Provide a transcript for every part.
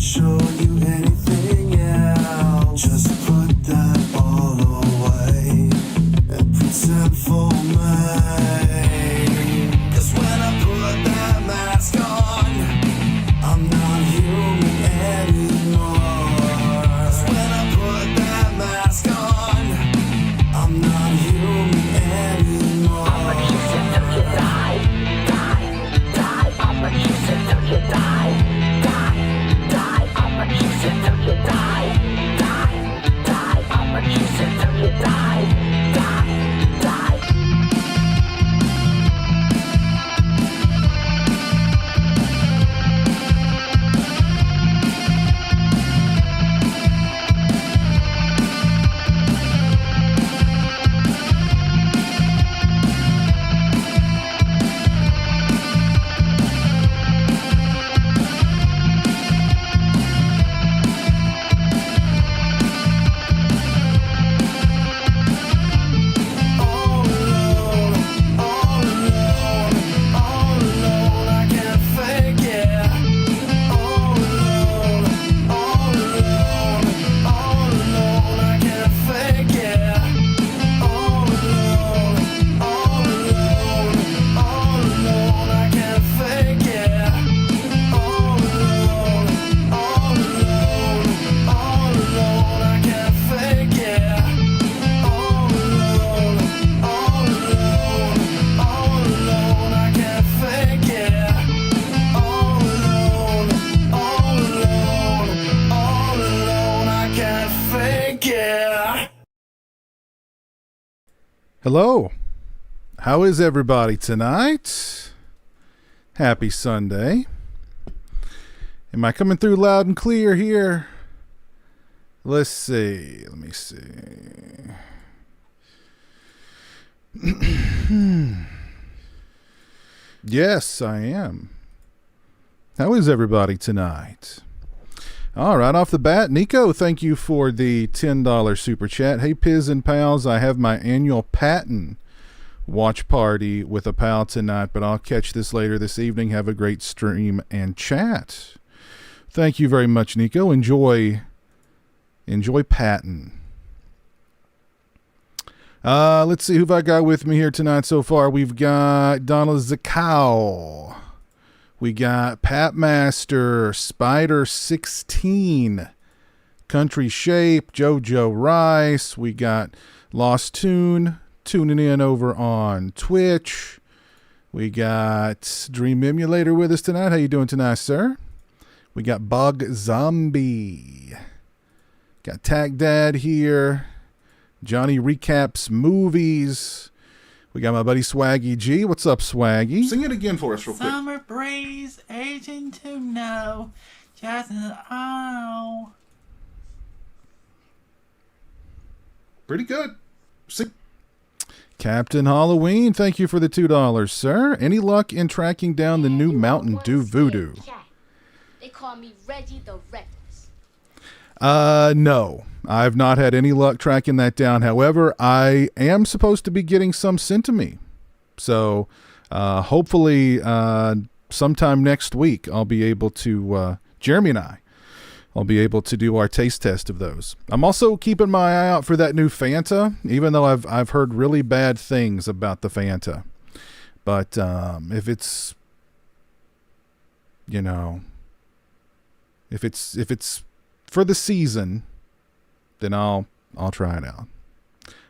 show you anything else. Just put that all away and pretend for me. 'Cause when I put that mask on, I'm not human anymore. 'Cause when I put that mask on, I'm not human anymore. I'ma kiss it till you die, die, die. I'ma kiss it till you die, die, die. I'ma kiss it till you die, die, die. I'ma kiss it till you die, die, die. Hello. How is everybody tonight? Happy Sunday. Am I coming through loud and clear here? Let's see. Let me see. Yes, I am. How is everybody tonight? All right, off the bat, Nico, thank you for the $10 super chat. Hey, Piz and pals, I have my annual Patton watch party with a pal tonight, but I'll catch this later this evening. Have a great stream and chat. Thank you very much, Nico. Enjoy Patton. Let's see who I got with me here tonight so far. We've got Donald Zakow. We got Pat Master, Spider 16, Country Shape, JoJo Rice. We got Lost Tune tuning in over on Twitch. We got Dream Emulator with us tonight. How you doing tonight, sir? We got Bug Zombie. Got Tag Dad here. Johnny Recaps Movies. We got my buddy Swaggy G. What's up, Swaggy? Sing it again for us real quick. Summer breeze, aging to know, just oh. Pretty good. Sing. Captain Halloween, thank you for the $2, sir. Any luck in tracking down the new Mountain Dew Voodoo? They call me Reggie the Reckless. No. I've not had any luck tracking that down. However, I am supposed to be getting some sent to me. So hopefully sometime next week I'll be able to, Jeremy and I'll be able to do our taste test of those. I'm also keeping my eye out for that new Fanta, even though I've heard really bad things about the Fanta. But if it's, you know, if it's for the season, then I'll try it out.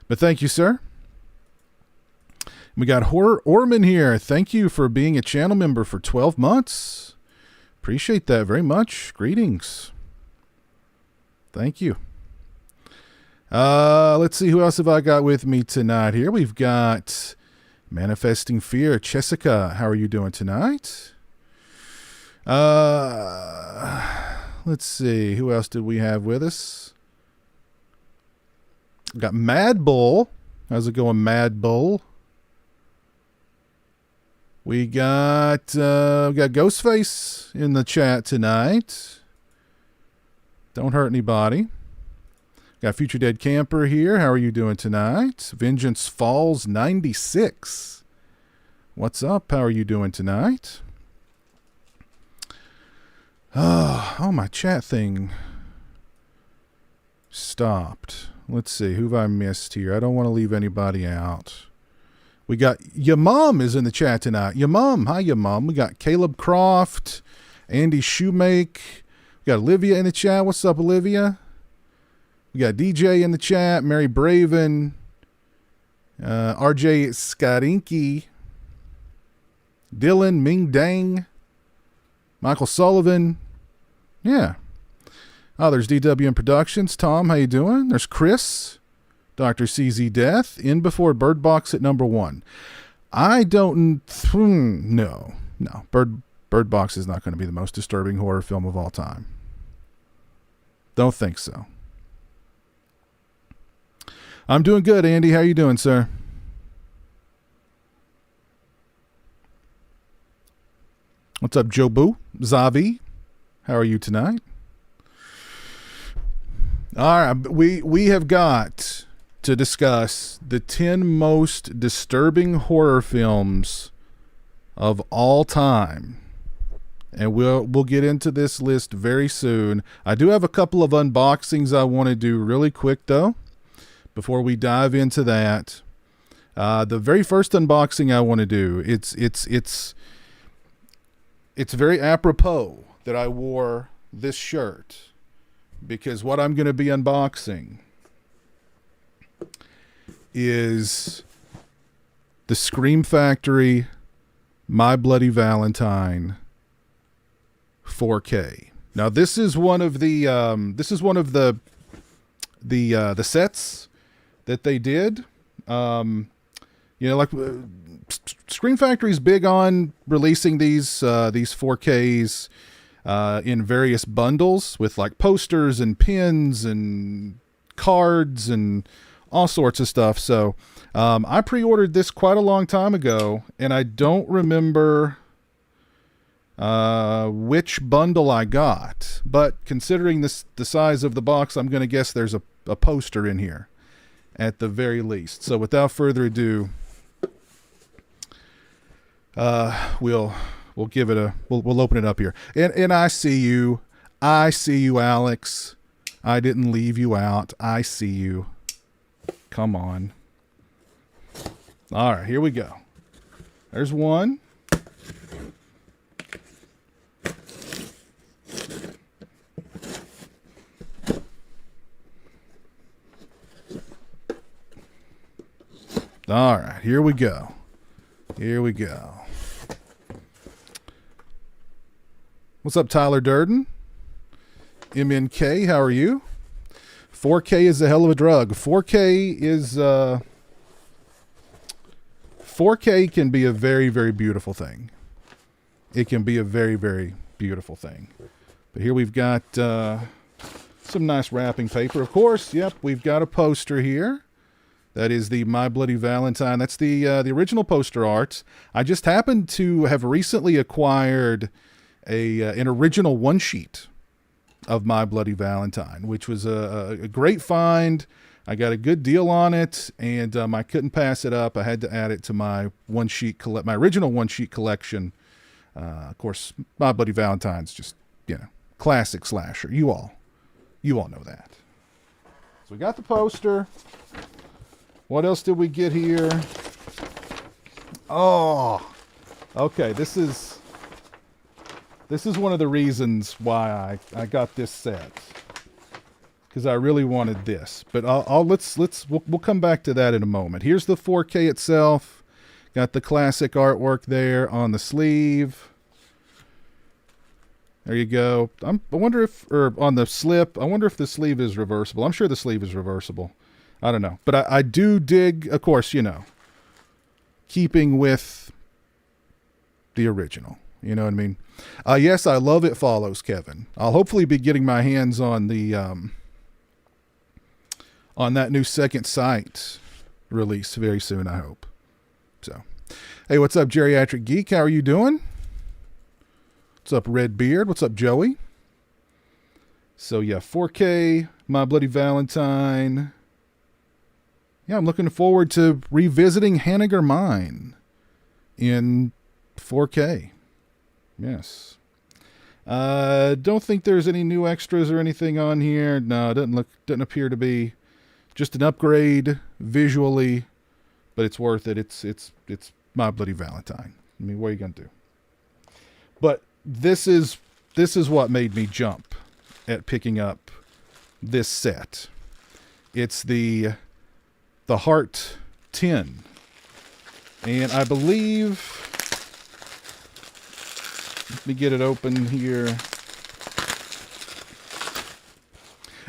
But thank you, sir. We got Orman here. Thank you for being a channel member for 12 months. Appreciate that very much. Greetings. Thank you. Let's see, who else have I got with me tonight here? We've got Manifesting Fear. Jessica, how are you doing tonight? Let's see, who else did we have with us? We got Mad Bull. How's it going, Mad Bull? We got Ghostface in the chat tonight. Don't hurt anybody. Got Future Dead Camper here. How are you doing tonight? Vengeance Falls 96. What's up? How are you doing tonight? Oh, my chat thing stopped. Let's see. Who have I missed here? I don't want to leave anybody out. We got your mom is in the chat tonight. Your mom. Hi, your mom. We got Caleb Croft, Andy Shoemake. We got Olivia in the chat. What's up, Olivia? We got DJ in the chat. Mary Braven. RJ Skarinki. Dylan Ming Dang. Michael Sullivan. Yeah. Oh, there's DWM Productions. Tom, how you doing? There's Chris. Dr. CZ Death. In before Bird Box at number 1. I don't... No. Bird Box is not going to be the most disturbing horror film of all time. Don't think so. I'm doing good, Andy. How you doing, sir? What's up, Jobu? Zavi? How are you tonight? All right, we have got to discuss the 10 most disturbing horror films of all time. And we'll get into this list very soon. I do have a couple of unboxings I want to do really quick, though, before we dive into that. The very first unboxing I want to do, it's very apropos that I wore this shirt, because what I'm going to be unboxing is the Scream Factory My Bloody Valentine 4K. Now this is one of the sets that they did. Scream Factory's big on releasing these 4Ks in various bundles with like posters and pins and cards and all sorts of stuff. So I pre-ordered this quite a long time ago, and I don't remember which bundle I got. But considering the size of the box, I'm going to guess there's a poster in here at the very least. So without further ado, we'll give it we'll open it up here. And I see you, Alex. I didn't leave you out. I see you. Come on. All right, here we go. There's one. All right, here we go. What's up, Tyler Durden? MNK, how are you? 4K is a hell of a drug. 4K can be a very, very beautiful thing. It can be a very, very beautiful thing. But here we've got some nice wrapping paper. Of course, yep, we've got a poster here. That is the My Bloody Valentine. That's the original poster art. I just happened to have recently acquired an original one sheet of My Bloody Valentine, which was a great find. I got a good deal on it, and I couldn't pass it up. I had to add it to my my original one sheet collection. Of course, My Bloody Valentine's just, classic slasher. You all know that. So we got the poster. What else did we get here? Oh, okay. This is one of the reasons why I got this set, because I really wanted this. But we'll come back to that in a moment. Here's the 4K itself. Got the classic artwork there on the sleeve. There you go. I wonder if on the slip, I wonder if the sleeve is reversible. I'm sure the sleeve is reversible. I don't know. But I do dig, of course, keeping with the original. You know what I mean? Yes, I love It Follows, Kevin. I'll hopefully be getting my hands on the on that new Second Sight release very soon, I hope. So, hey, what's up, Geriatric Geek? How are you doing? What's up, Red Beard? What's up, Joey? So, yeah, 4K, My Bloody Valentine. Yeah, I'm looking forward to revisiting Vinegar Mine in 4K. Yes. Don't think there's any new extras or anything on here. No, it doesn't appear to be. Just an upgrade visually, but it's worth it. It's My Bloody Valentine. I mean, what are you gonna do? But this is what made me jump at picking up this set. It's the Heart 10. And I believe, let me get it open here.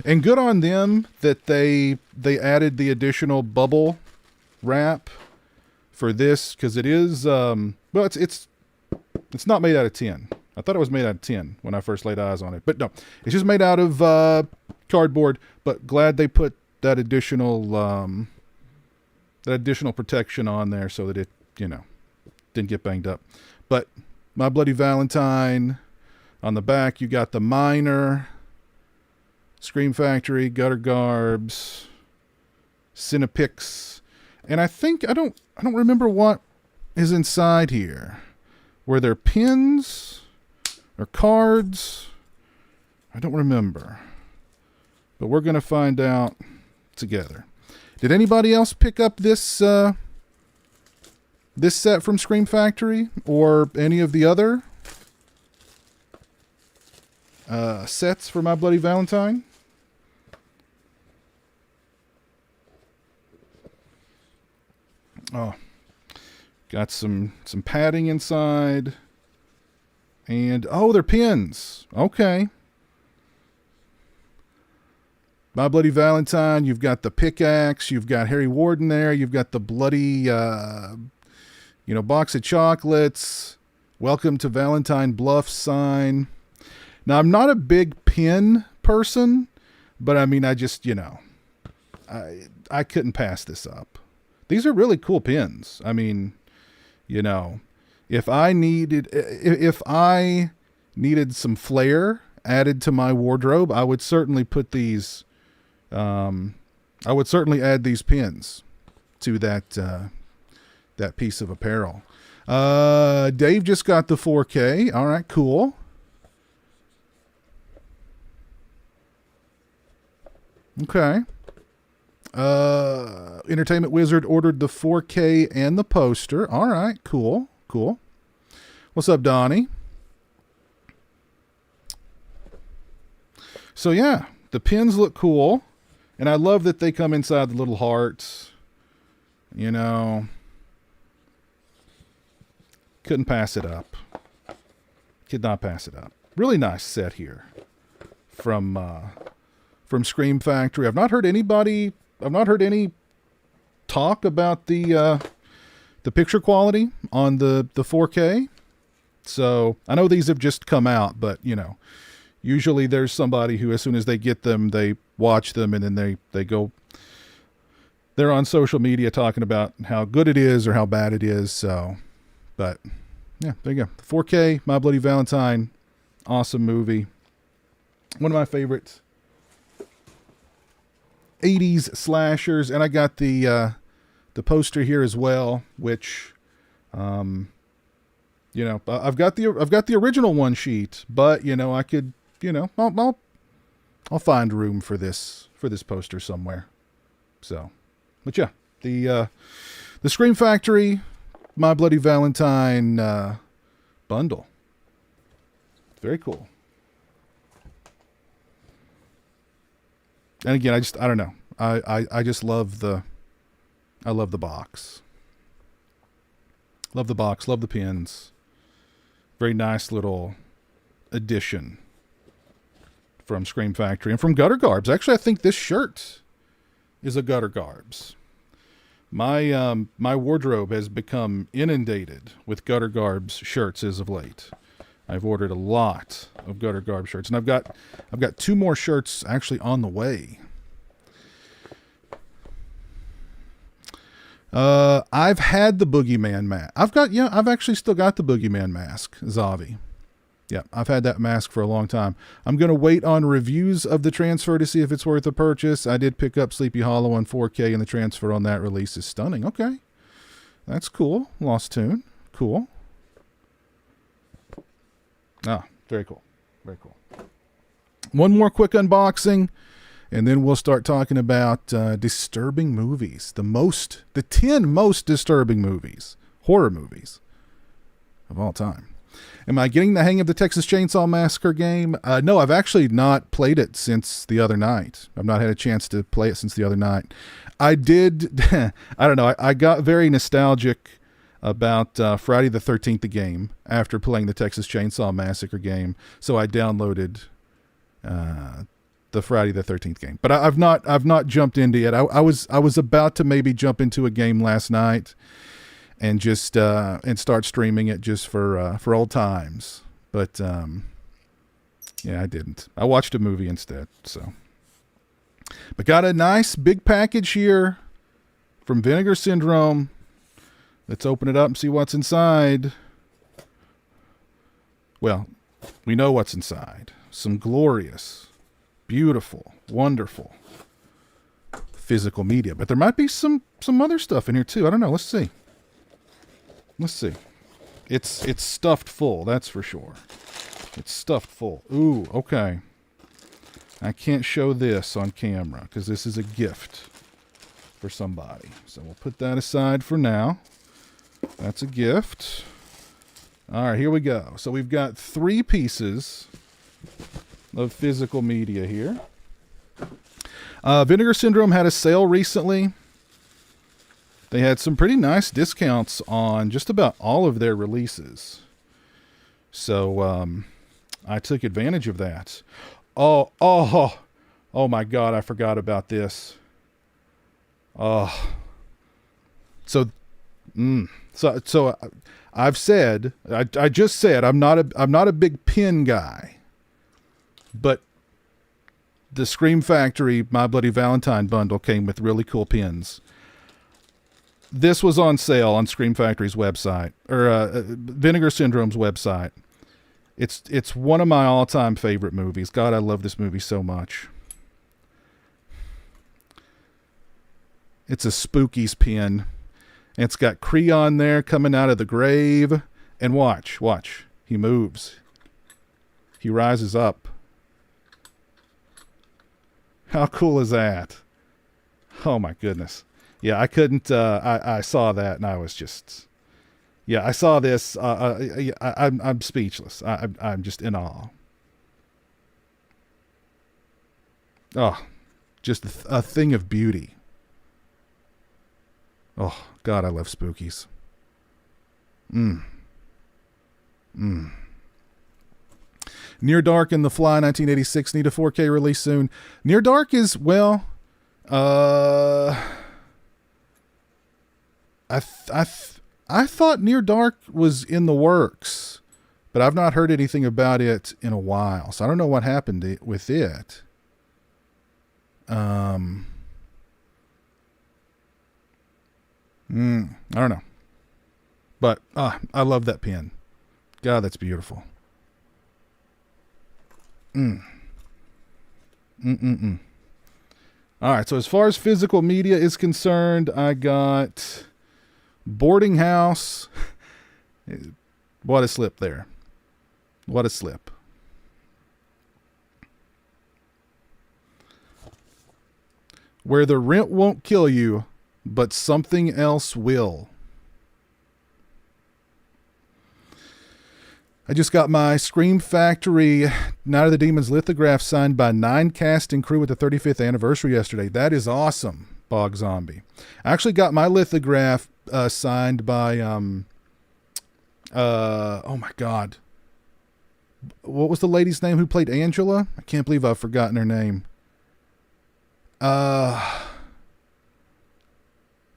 And good on them that they added the additional bubble wrap for this, because it is well, it's not made out of tin. I thought it was made out of tin when I first laid eyes on it, but no, it's just made out of cardboard. But glad they put that additional protection on there so that it, didn't get banged up. But My Bloody Valentine, on the back you got the Minor, Scream Factory, Gutter Garbs, Cinepix, and I think I don't remember what is inside here. Were there pins or cards? I don't remember. But we're going to find out together. Did anybody else pick up this this set from Scream Factory or any of the other sets for My Bloody Valentine? Oh, got some padding inside. And, oh, they're pins. Okay. My Bloody Valentine, you've got the pickaxe, you've got Harry Warden there, you've got the bloody, box of chocolates, welcome to Valentine Bluff sign. Now, I'm not a big pin person, but I mean, I just, I couldn't pass this up. These are really cool pins. I mean, if I needed some flair added to my wardrobe, I would certainly put these, I would certainly add these pins to that piece of apparel. Dave just got the 4K. All right, cool. Okay. Entertainment Wizard ordered the 4K and the poster. All right, cool. What's up, Donnie? So yeah, the pins look cool, and I love that they come inside the little hearts. Couldn't pass it up. Could not pass it up. Really nice set here from Scream Factory. I've not heard any talk about the picture quality on the 4K. So I know these have just come out, but usually there's somebody who, as soon as they get them, they watch them and then they're on social media talking about how good it is or how bad it is. So, but yeah, there you go. 4K, My Bloody Valentine, awesome movie. One of my favorites. 80s slashers, and I got the poster here as well, which I've got the original one sheet, but I could I'll find room for this poster somewhere. So, but yeah, the Scream Factory My Bloody Valentine bundle. Very cool. And again, I don't know. I just love the box. Love the box, love the pins. Very nice little addition from Scream Factory and from Gutter Garbs. Actually, I think this shirt is a Gutter Garbs. My wardrobe has become inundated with Gutter Garbs shirts as of late. I've ordered a lot of Gutter Garb shirts, and I've got 2 more shirts actually on the way. I've had the Boogeyman mask. I've actually still got the Boogeyman mask, Zavi. Yeah, I've had that mask for a long time. I'm going to wait on reviews of the transfer to see if it's worth a purchase. I did pick up Sleepy Hollow on 4K, and the transfer on that release is stunning. Okay. That's cool. Lost Tune. Cool. Ah, very cool. Very cool. One more quick unboxing, and then we'll start talking about disturbing movies. The 10 most disturbing movies, horror movies of all time. Am I getting the hang of the Texas Chainsaw Massacre game? No, I've actually not played it since the other night. I've not had a chance to play it since the other night. I did, I don't know, I got very nostalgic about Friday the 13th, the game, after playing the Texas Chainsaw Massacre game. So I downloaded the Friday the 13th game. But I've not jumped into it. I was about to maybe jump into a game last night and just and start streaming it just for old times. But yeah, I didn't. I watched a movie instead. So, but got a nice big package here from Vinegar Syndrome. Let's open it up and see what's inside. Well, we know what's inside. Some glorious, beautiful, wonderful physical media. But there might be some other stuff in here too. I don't know. Let's see. Let's see. It's stuffed full, that's for sure. It's stuffed full. Ooh, okay. I can't show this on camera because this is a gift for somebody. So we'll put that aside for now. That's a gift. All right, here we go. So we've got 3 pieces of physical media here. Vinegar Syndrome had a sale recently. They had some pretty nice discounts on just about all of their releases. So I took advantage of that. Oh my God, I forgot about this. So I've said, I just said I'm not a big pin guy, but the Scream Factory My Bloody Valentine bundle came with really cool pins. This was on sale on Scream Factory's website, or Vinegar Syndrome's website. It's one of my all-time favorite movies. God, I love this movie so much. It's a Spookies pin. It's got Creon there coming out of the grave. And watch. He moves. He rises up. How cool is that? Oh my goodness. Yeah, I couldn't, I saw that and I was just, yeah, I saw this. I'm speechless. I'm just in awe. Oh, just a thing of beauty. Oh, God, I love Spookies. Near Dark and The Fly 1986 need a 4K release soon. Near Dark is, well, I thought Near Dark was in the works, but I've not heard anything about it in a while. So I don't know what happened with it. I don't know. But I love that pin. God, that's beautiful. All right, so as far as physical media is concerned, I got Boarding House. What a slip there. What a slip. Where the rent won't kill you, but something else will. I just got my Scream Factory Night of the Demons lithograph signed by 9 cast and crew at the 35th anniversary yesterday. That is awesome, Bog Zombie. I actually got my lithograph signed by, oh my God. What was the lady's name who played Angela? I can't believe I've forgotten her name. And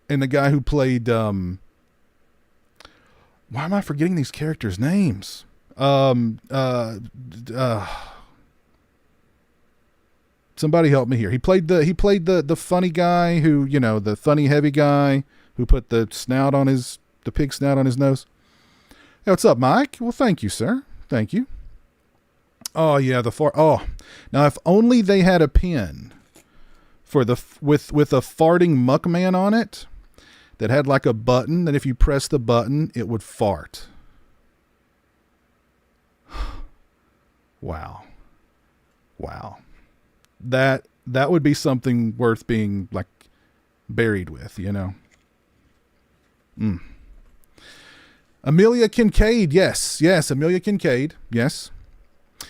the guy who played, why am I forgetting these characters' names? Somebody help me here. He played the funny guy who, you know, the funny heavy guy who put the pig snout on his nose. Hey, what's up, Mike? Well, thank you, sir. Thank you. Oh yeah, now if only they had a pin for with a farting muckman on it that had like a button that if you press the button, it would fart. Wow. That would be something worth being like buried with, you know. Amelia Kincaid, yes, Amelia Kincaid, yes.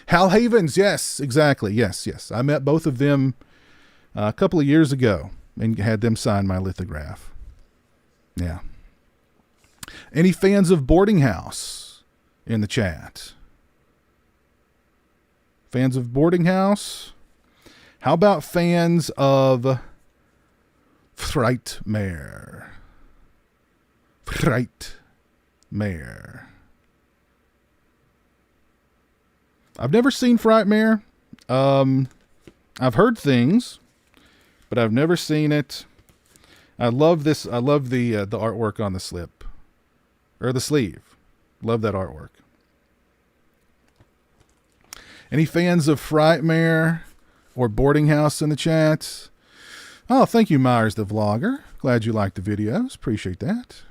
Hal Havens, yes, exactly, yes. I met both of them a couple of years ago and had them sign my lithograph. Yeah. Any fans of Boarding House in the chat? Fans of Boarding House? How about fans of Frightmare? I've never seen Frightmare. I've heard things, but I've never seen it. I love this. I love the artwork on the slip or the sleeve. Love that artwork. Any fans of Frightmare or Boarding House in the chat? Oh, thank you, Myers the Vlogger. Glad you liked the videos. Appreciate that.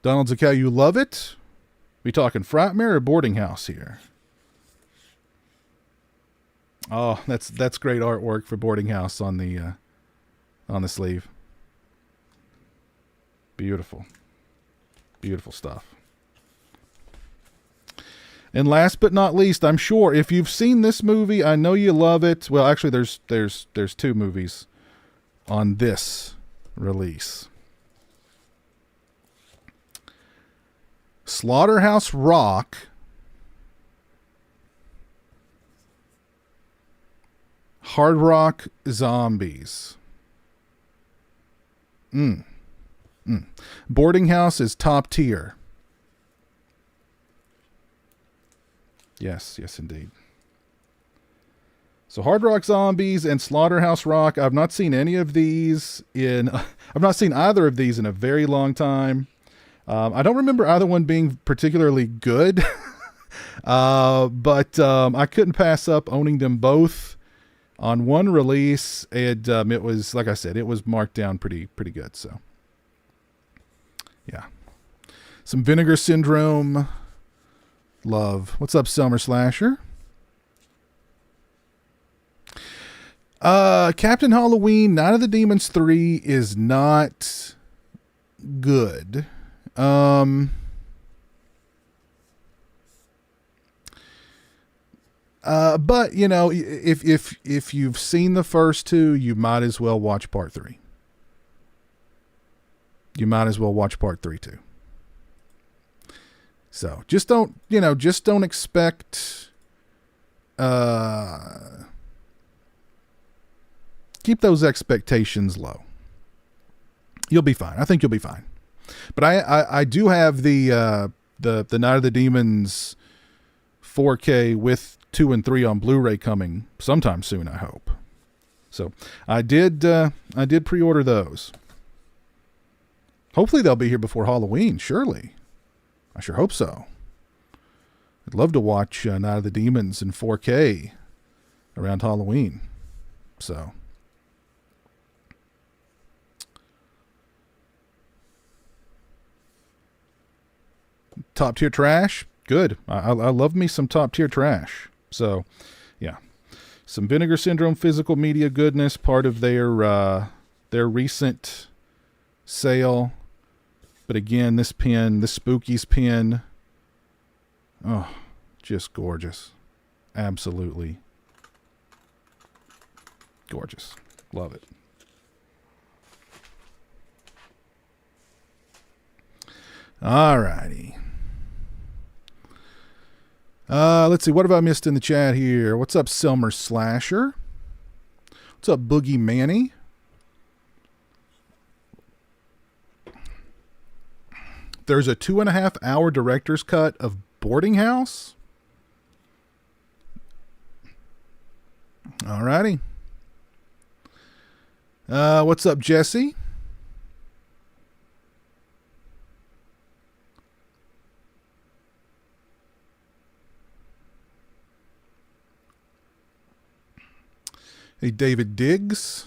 Donald Zakow, you love it? We talking Frightmare or Boarding House here? Oh, that's great artwork for Boarding House on the sleeve. Beautiful stuff. And last but not least, I'm sure if you've seen this movie, I know you love it. Well, actually, there's two movies on this release. Slaughterhouse Rock Hard Rock Zombies. Boarding House is top tier. Yes, indeed. So Hard Rock Zombies and Slaughterhouse Rock. I've not seen any of these I've not seen either of these in a very long time. I don't remember either one being particularly good, but I couldn't pass up owning them both on one release. And it was, like I said, it was marked down pretty good. So, yeah. Some Vinegar Syndrome love. What's up, Selmer Slasher? Captain Halloween, Night of the Demons 3 is not good. But you know, if you've seen the first two, you might as well watch part 3. You might as well watch part 3 too. So just don't expect, keep those expectations low. You'll be fine. I think you'll be fine. But I do have the Night of the Demons 4K with 2 and 3 on Blu-ray coming sometime soon, I hope. So I did pre-order those. Hopefully they'll be here before Halloween, surely. I sure hope so. I'd love to watch Night of the Demons in 4K around Halloween. So top tier trash, good. I love me some top tier trash. So, yeah, some Vinegar Syndrome physical media goodness, part of their recent sale. But again, this pen, this Spookies pen, oh, just gorgeous, absolutely gorgeous. Love it. All righty. Let's see. What have I missed in the chat here? What's up, Selmer Slasher? What's up, Boogie Manny? There's a 2.5 hour director's cut of Boarding House. All righty. What's up, Jesse? Hey, David Diggs.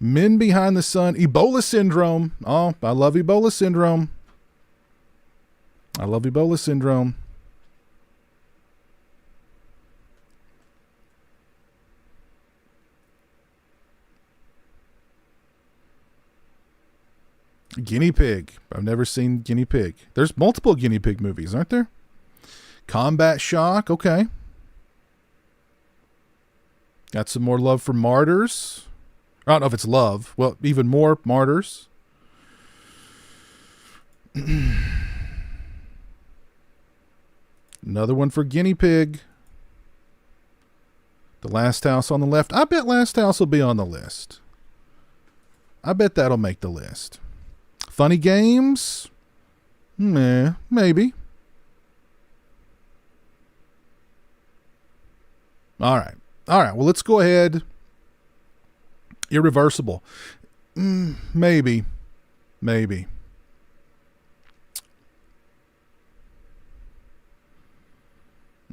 Men Behind the Sun. Ebola Syndrome. Oh, I love Ebola Syndrome. I love Ebola Syndrome. Guinea Pig. I've never seen Guinea Pig. There's multiple Guinea Pig movies, aren't there? Combat Shock. Okay. Got some more love for Martyrs. I don't know if it's love. Well, even more Martyrs. Another one for Guinea Pig. The Last House on the Left. I bet Last House will be on the list. I bet that'll make the list. Funny Games? Meh, maybe. All right. Well, let's go ahead. Irreversible. Maybe.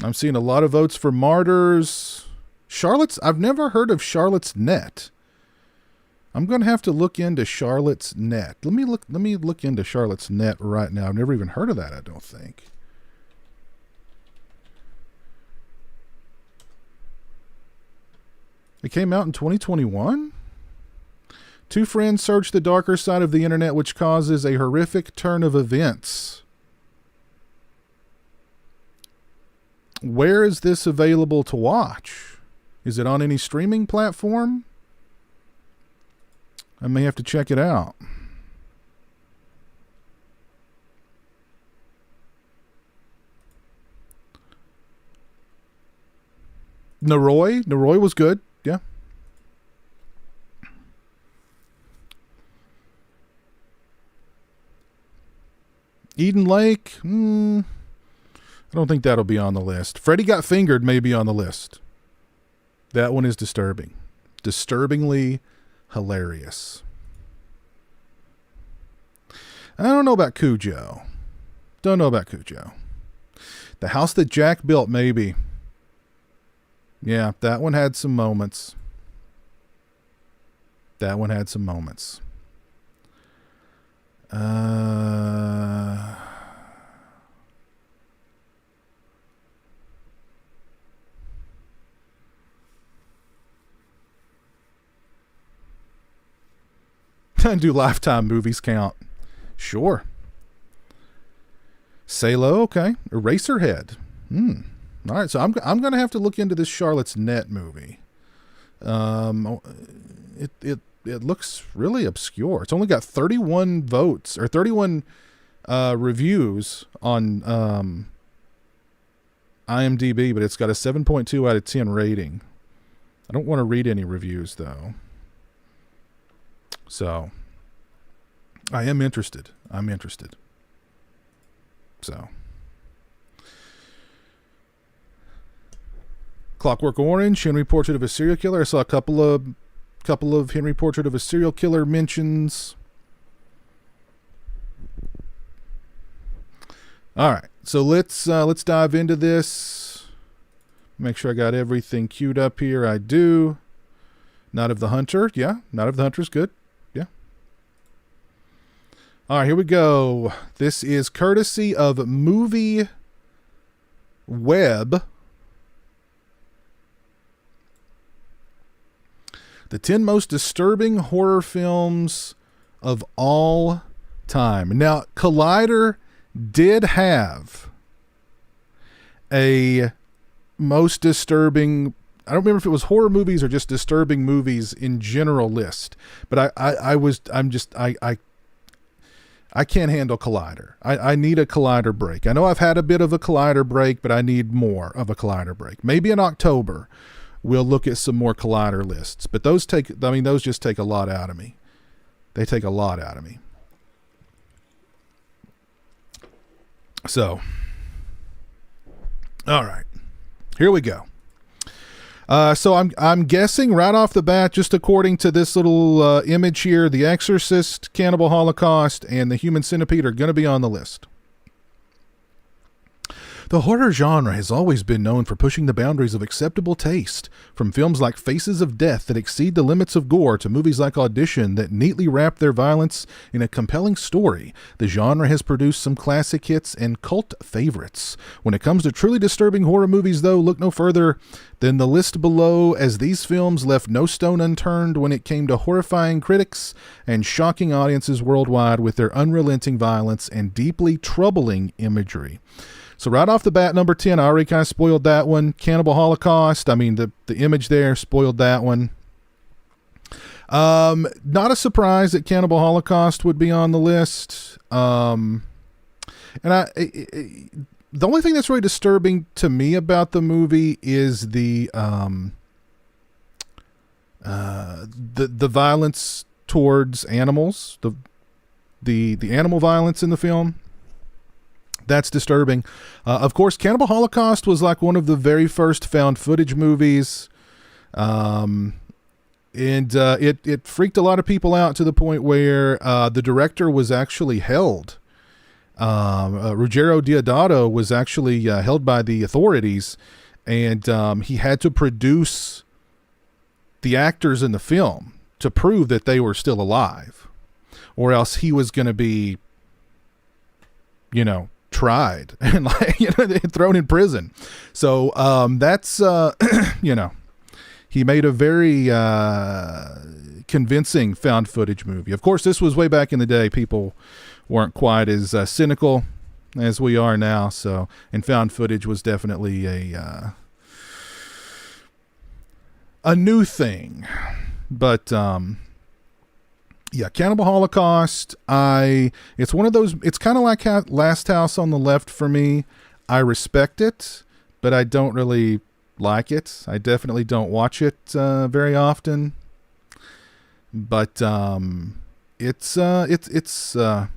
I'm seeing a lot of votes for Martyrs. I've never heard of Charlotte's Net. I'm going to have to look into Charlotte's Net. Let me look into Charlotte's Net right now. I've never even heard of that, I don't think. It came out in 2021? Two friends search the darker side of the internet, which causes a horrific turn of events. Where is this available to watch? Is it on any streaming platform? I may have to check it out. Noroi was good. Yeah. Eden Lake. I don't think that'll be on the list. Freddy Got Fingered may be on the list. That one is disturbing. Disturbingly hilarious. I don't know about Cujo. The House That Jack Built, maybe. Yeah, that one had some moments. Do Lifetime movies count? Sure. Salo, okay. Eraserhead. All right, so I'm going to have to look into this Charlotte's Net movie. It looks really obscure. It's only got 31 votes or 31 reviews on IMDb, but it's got a 7.2 out of 10 rating. I don't want to read any reviews though. So I am interested. So Clockwork Orange, Henry Portrait of a Serial Killer. I saw a couple of Henry Portrait of a Serial Killer mentions. All right, so let's dive into this. Make sure I got everything queued up here. I do. Night of the Hunter. Yeah, Night of the Hunter is good. Yeah. All right, here we go. This is courtesy of Movie Web. The 10 most disturbing horror films of all time. Now, Collider did have a most disturbing, I don't remember if it was horror movies or just disturbing movies in general list, but I can't handle Collider. I need a Collider break. I know I've had a bit of a Collider break, but I need more of a Collider break. Maybe in October we'll look at some more Collider lists, but those just take a lot out of me. They take a lot out of me. So, all right, here we go. So I'm guessing right off the bat, just according to this little image here, The Exorcist, Cannibal Holocaust, and The Human Centipede are going to be on the list. The horror genre has always been known for pushing the boundaries of acceptable taste, from films like Faces of Death that exceed the limits of gore to movies like Audition that neatly wrap their violence in a compelling story. The genre has produced some classic hits and cult favorites. When it comes to truly disturbing horror movies, though, look no further than the list below, as these films left no stone unturned when it came to horrifying critics and shocking audiences worldwide with their unrelenting violence and deeply troubling imagery. So right off the bat, number 10, I already kind of spoiled that one. Cannibal Holocaust. I mean, the image there spoiled that one. Not a surprise that Cannibal Holocaust would be on the list. And the only thing that's really disturbing to me about the movie is the violence towards animals, the animal violence in the film. That's disturbing. Of course, Cannibal Holocaust was like one of the very first found footage movies. And it freaked a lot of people out to the point where the director was actually held. Ruggero Deodato was actually held by the authorities, and he had to produce the actors in the film to prove that they were still alive, or else he was going to be, tried and thrown in prison. So that's he made a very convincing found footage movie. Of course, this was way back in the day. People weren't quite as cynical as we are now. So, and found footage was definitely a new thing. But yeah, Cannibal Holocaust. It's one of those. It's kind of like Last House on the Left for me. I respect it, but I don't really like it. I definitely don't watch it very often. But it's an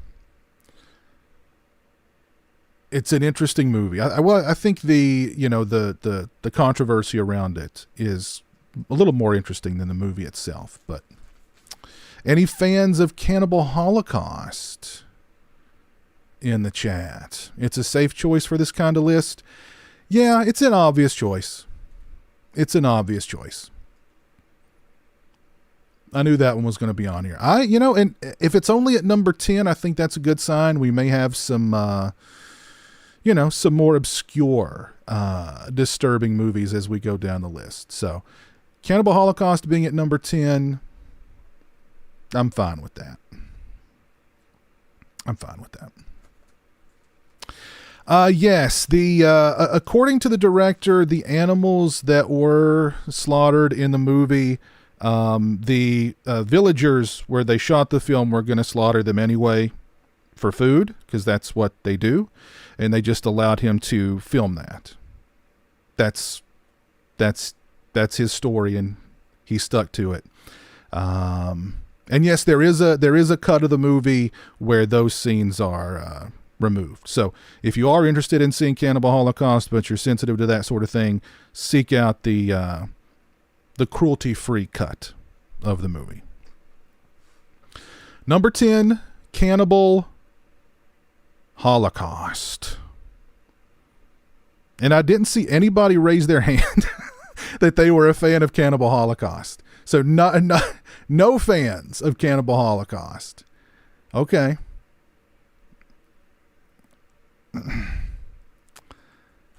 interesting movie. I think the controversy around it is a little more interesting than the movie itself. But any fans of Cannibal Holocaust in the chat? It's a safe choice for this kind of list. Yeah, it's an obvious choice. It's an obvious choice. I knew that one was going to be on here. And if it's only at number 10, I think that's a good sign. We may have some, some more obscure, disturbing movies as we go down the list. So, Cannibal Holocaust being at number 10, I'm fine with that. Yes, according to the director, the animals that were slaughtered in the movie, the villagers where they shot the film were going to slaughter them anyway for food, because that's what they do, and they just allowed him to film that. That's his story, and he stuck to it. And yes, there is a cut of the movie where those scenes are removed. So if you are interested in seeing Cannibal Holocaust, but you're sensitive to that sort of thing, seek out the cruelty-free cut of the movie. Number 10, Cannibal Holocaust. And I didn't see anybody raise their hand that they were a fan of Cannibal Holocaust. So no fans of Cannibal Holocaust. Okay.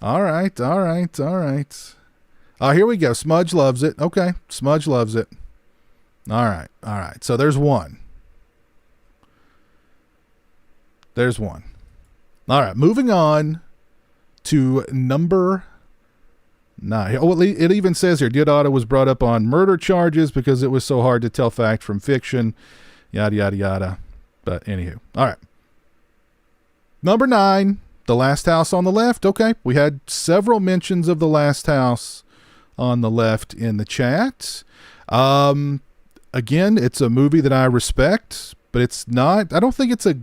All right. Here we go. Smudge loves it. Okay. Smudge loves it. All right. So there's one. All right. Moving on to number 9. Oh, it even says here, Deodato was brought up on murder charges because it was so hard to tell fact from fiction. Yada, yada, yada. But anywho. All right. Number 9, The Last House on the Left. Okay. We had several mentions of The Last House on the left in the chat. Again, it's a movie that I respect, but it's not, I don't think it's a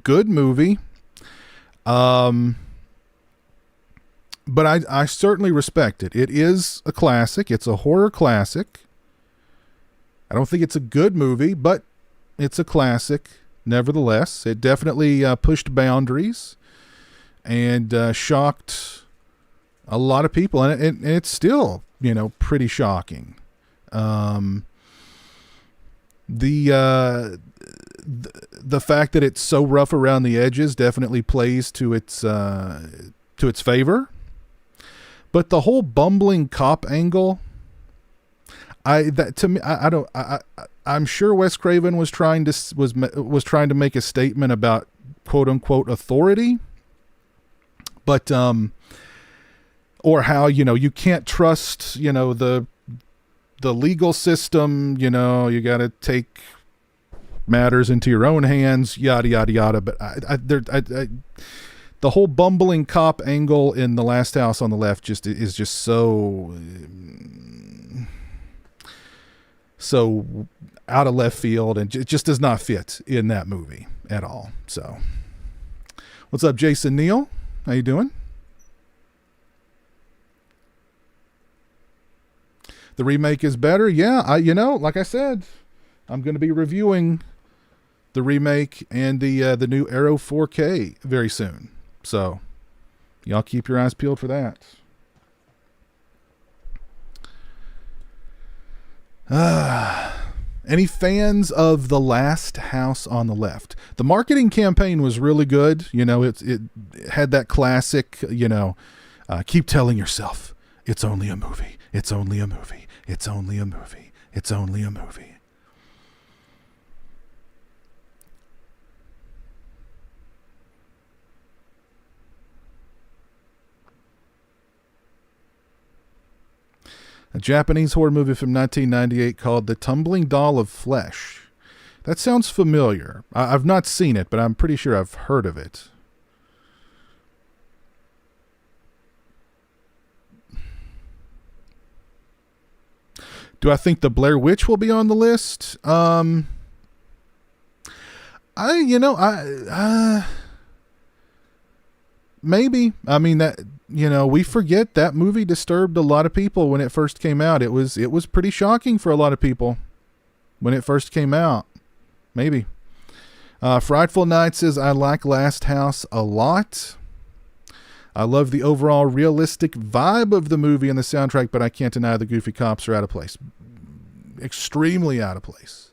good movie. But I certainly respect it. It is a classic. It's a horror classic. I don't think it's a good movie, but it's a classic nevertheless. It definitely pushed boundaries and shocked a lot of people, and it's still, you know, pretty shocking. The fact that it's so rough around the edges definitely plays to its favor. But the whole bumbling cop angle, I'm sure Wes Craven was trying to make a statement about quote unquote authority, but or how, you know, you can't trust, you know, the legal system, you know, you got to take matters into your own hands, yada yada yada. But the whole bumbling cop angle in The Last House on the Left is just so out of left field, and it just does not fit in that movie at all. So, what's up, Jason Neal? How you doing? The remake is better. Yeah, you know, like I said, I'm going to be reviewing the remake and the new Arrow 4K very soon. So, y'all keep your eyes peeled for that. Any fans of The Last House on the Left? The marketing campaign was really good. You know, it had that classic, you know, keep telling yourself, it's only a movie. It's only a movie. It's only a movie. It's only a movie. A Japanese horror movie from 1998 called The Tumbling Doll of Flesh. That sounds familiar. I've not seen it, but I'm pretty sure I've heard of it. Do I think The Blair Witch will be on the list? Maybe. I mean, that, you know, we forget that movie disturbed a lot of people when it first came out. It was pretty shocking for a lot of people when it first came out. Maybe. Frightful Night says, I like Last House a lot. I love the overall realistic vibe of the movie and the soundtrack, but I can't deny the goofy cops are out of place. Extremely out of place.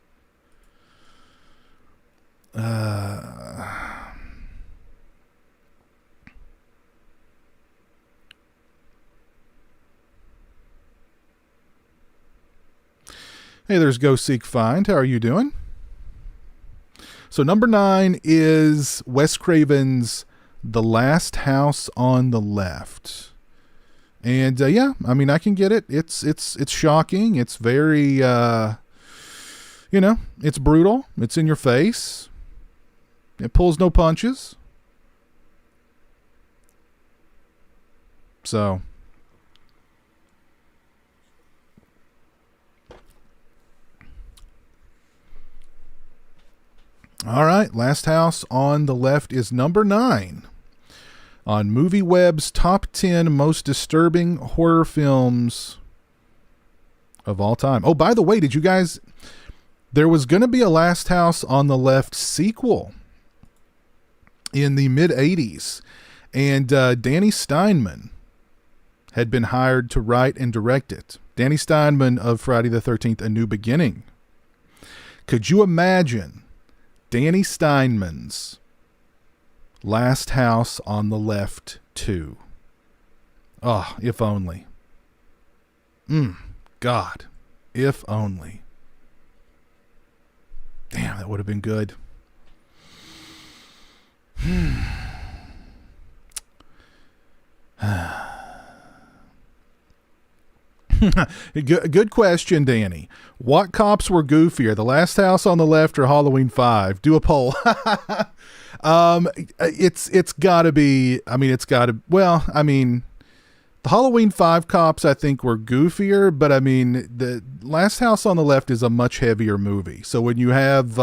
Hey, there's Go Seek Find. How are you doing? So number 9 is Wes Craven's The Last House on the Left. And yeah, I mean, I can get it. It's shocking. It's very, you know, it's brutal. It's in your face. It pulls no punches. So, all right, Last House on the Left is number 9 on MovieWeb's top 10 most disturbing horror films of all time. Oh, by the way, did you guys... There was going to be a Last House on the Left sequel in the mid-'80s, and Danny Steinman had been hired to write and direct it. Danny Steinman of Friday the 13th, A New Beginning. Could you imagine Danny Steinman's Last House on the Left 2? Oh, if only. God, if only. Damn, that would have been good. Good question, Danny. What cops were goofier, The Last House on the Left or Halloween 5? Do a poll. It's got to be. I mean, it's got to. Well, I mean, the Halloween 5 cops I think were goofier, but I mean, the Last House on the Left is a much heavier movie. So when you have,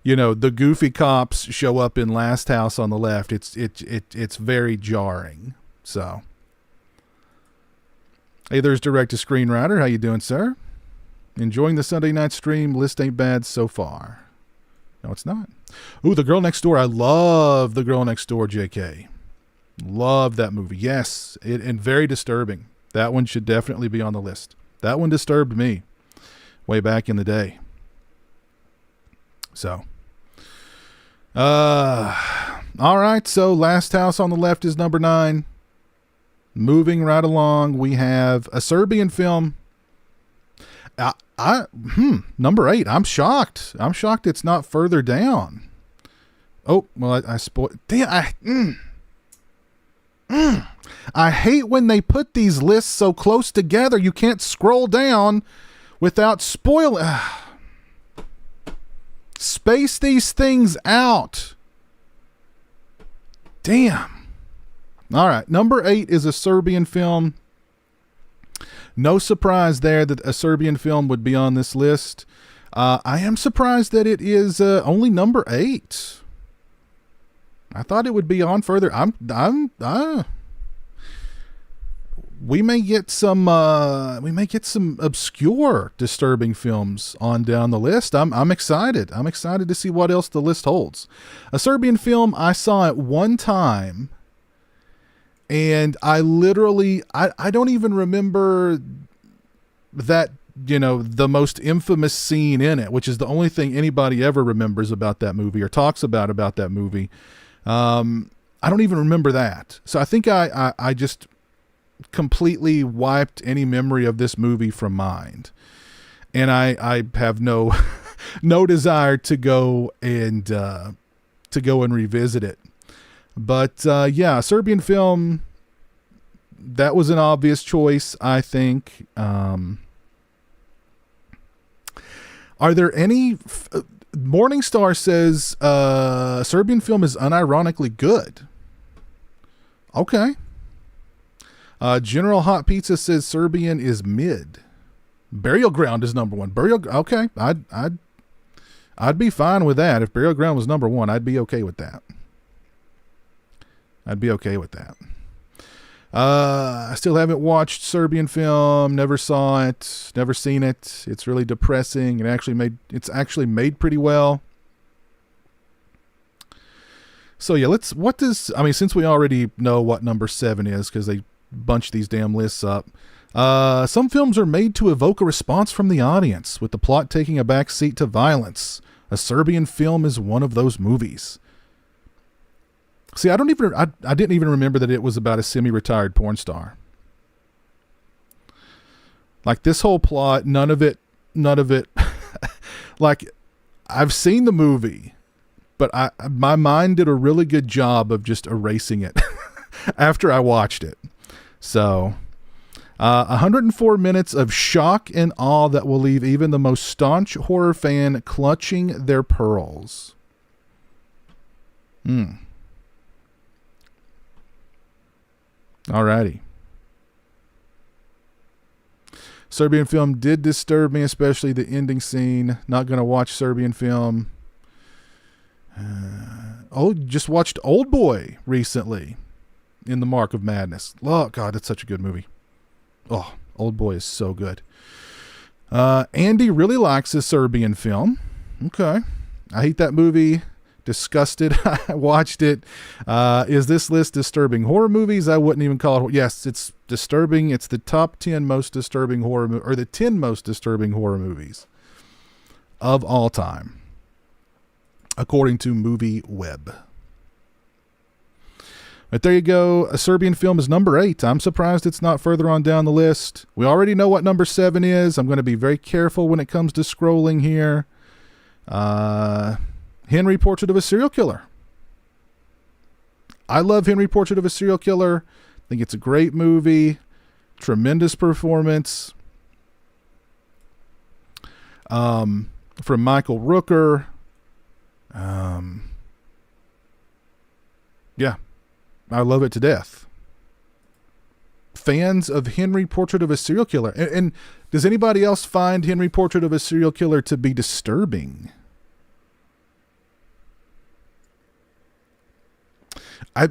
you know, the goofy cops show up in Last House on the Left, it's very jarring. So. Hey, there's Direct to Screenwriter. How you doing, sir? Enjoying the Sunday night stream. List ain't bad so far. No, it's not. Ooh, The Girl Next Door. I love The Girl Next Door, JK. Love that movie. Yes, and very disturbing. That one should definitely be on the list. That one disturbed me way back in the day. So, all right. So Last House on the Left is number 9. Moving right along, we have a Serbian film. Number 8. I'm shocked. I'm shocked it's not further down. Oh, well, I spoiled. Damn, I hate when they put these lists so close together. You can't scroll down without spoiling. Space these things out. Damn. All right. Number 8 is a Serbian film. No surprise there that a Serbian film would be on this list. I am surprised that it is only number 8. I thought it would be on further. We may get some obscure disturbing films on down the list. I'm excited. I'm excited to see what else the list holds. A Serbian film I saw at one time, and I don't even remember that, the most infamous scene in it, which is the only thing anybody ever remembers about that movie or talks about that movie. I don't even remember that. So I think I just completely wiped any memory of this movie from mind. And I have no desire to go and revisit it. But yeah, Serbian film, that was an obvious choice, I think. Are there any... Morningstar says Serbian film is unironically good. Okay. General Hot Pizza says Serbian is mid. Burial Ground is number 1. Okay. I'd be fine with that. If Burial Ground was number 1, I'd be okay with that. I still haven't watched Serbian film. Never saw it. Never seen it. It's really depressing. It's actually made pretty well. So yeah, since we already know what number 7 is, because they bunch these damn lists up. Some films are made to evoke a response from the audience, with the plot taking a back seat to violence. A Serbian film is one of those movies. See, I didn't even remember that it was about a semi-retired porn star. Like, this whole plot, none of it, like, I've seen the movie, but my mind did a really good job of just erasing it after I watched it. So, 104 minutes of shock and awe that will leave even the most staunch horror fan clutching their pearls. Alrighty. Serbian film did disturb me, especially the ending scene. Not going to watch Serbian film. Just watched Old Boy recently in The Mark of Madness. Oh, God, that's such a good movie. Oh, Old Boy is so good. Andy really likes a Serbian film. Okay. I hate that movie. Disgusted. I watched it. Is this list disturbing horror movies? I wouldn't even call it. Yes, it's disturbing. It's the top 10 most disturbing horror or the 10 most disturbing horror movies of all time, according to Movie Web. But there you go. A Serbian film is number 8. I'm surprised it's not further on down the list. We already know what number 7 is. I'm going to be very careful when it comes to scrolling here. Henry, Portrait of a Serial Killer. I love Henry, Portrait of a Serial Killer. I think it's a great movie. Tremendous performance. From Michael Rooker. Yeah. I love it to death. Fans of Henry, Portrait of a Serial Killer. And does anybody else find Henry, Portrait of a Serial Killer to be disturbing? I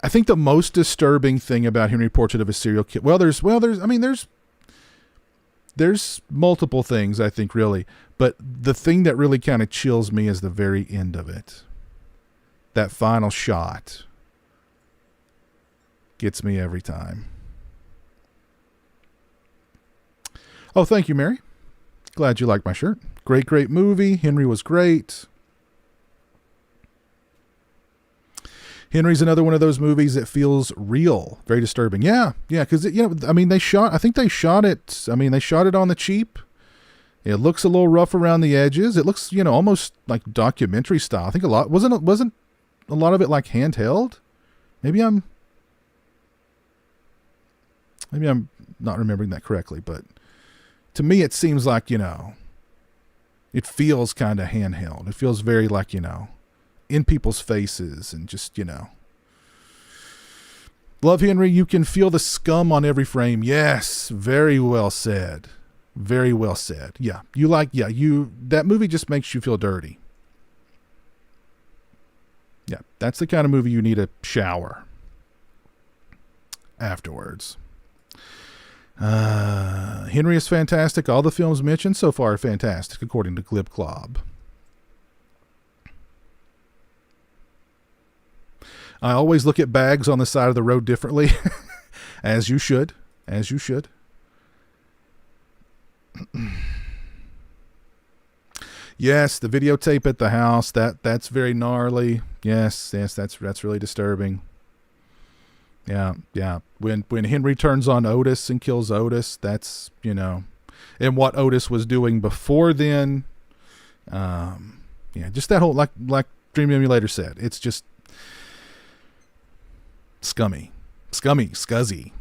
think the most disturbing thing about Henry, Portrait of a Serial Killer, there's multiple things, I think, really, but the thing that really kind of chills me is the very end of it. That final shot. Gets me every time. Oh, thank you, Mary. Glad you liked my shirt. Great, great movie. Henry was great. Henry's another one of those movies that feels real, very disturbing. Yeah, because they shot it on the cheap. It looks a little rough around the edges. It looks, almost like documentary style. I think wasn't a lot of it like handheld. Maybe I'm not remembering that correctly, but to me it seems like, it feels kind of handheld. It feels very like, in people's faces and just, Love Henry, you can feel the scum on every frame. Yes, very well said. Very well said. Yeah, that movie just makes you feel dirty. Yeah, that's the kind of movie you need a shower afterwards. Henry is fantastic. All the films mentioned so far are fantastic, according to Glib Glob. I always look at bags on the side of the road differently, as you should. Yes, the videotape at the house, that's very gnarly. Yes, that's really disturbing. Yeah. When Henry turns on Otis and kills Otis, that's, and what Otis was doing before then. Just that whole, like Dream Emulator said, it's just scummy, scuzzy.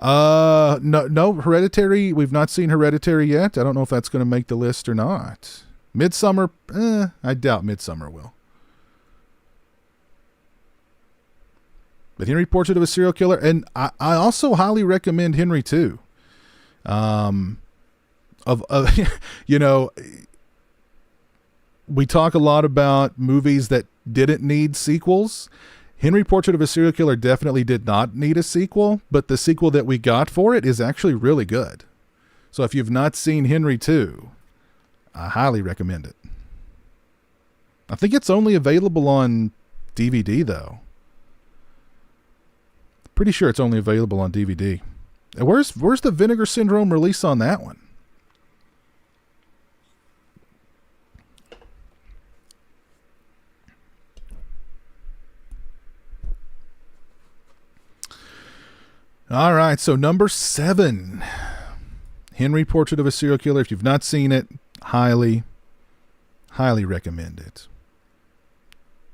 No, Hereditary. We've not seen Hereditary yet. I don't know if that's going to make the list or not. Midsummer, I doubt Midsummer will. But Henry, Portrait of a Serial Killer, and I also highly recommend Henry too. We talk a lot about movies that didn't need sequels. Henry, Portrait of a Serial Killer definitely did not need a sequel, but the sequel that we got for it is actually really good. So if you've not seen Henry 2, I highly recommend it. I think it's only available on DVD though. Pretty sure it's only available on DVD. And where's the Vinegar Syndrome release on that one? All right, so number 7, Henry, Portrait of a Serial Killer. If you've not seen it, highly recommend it.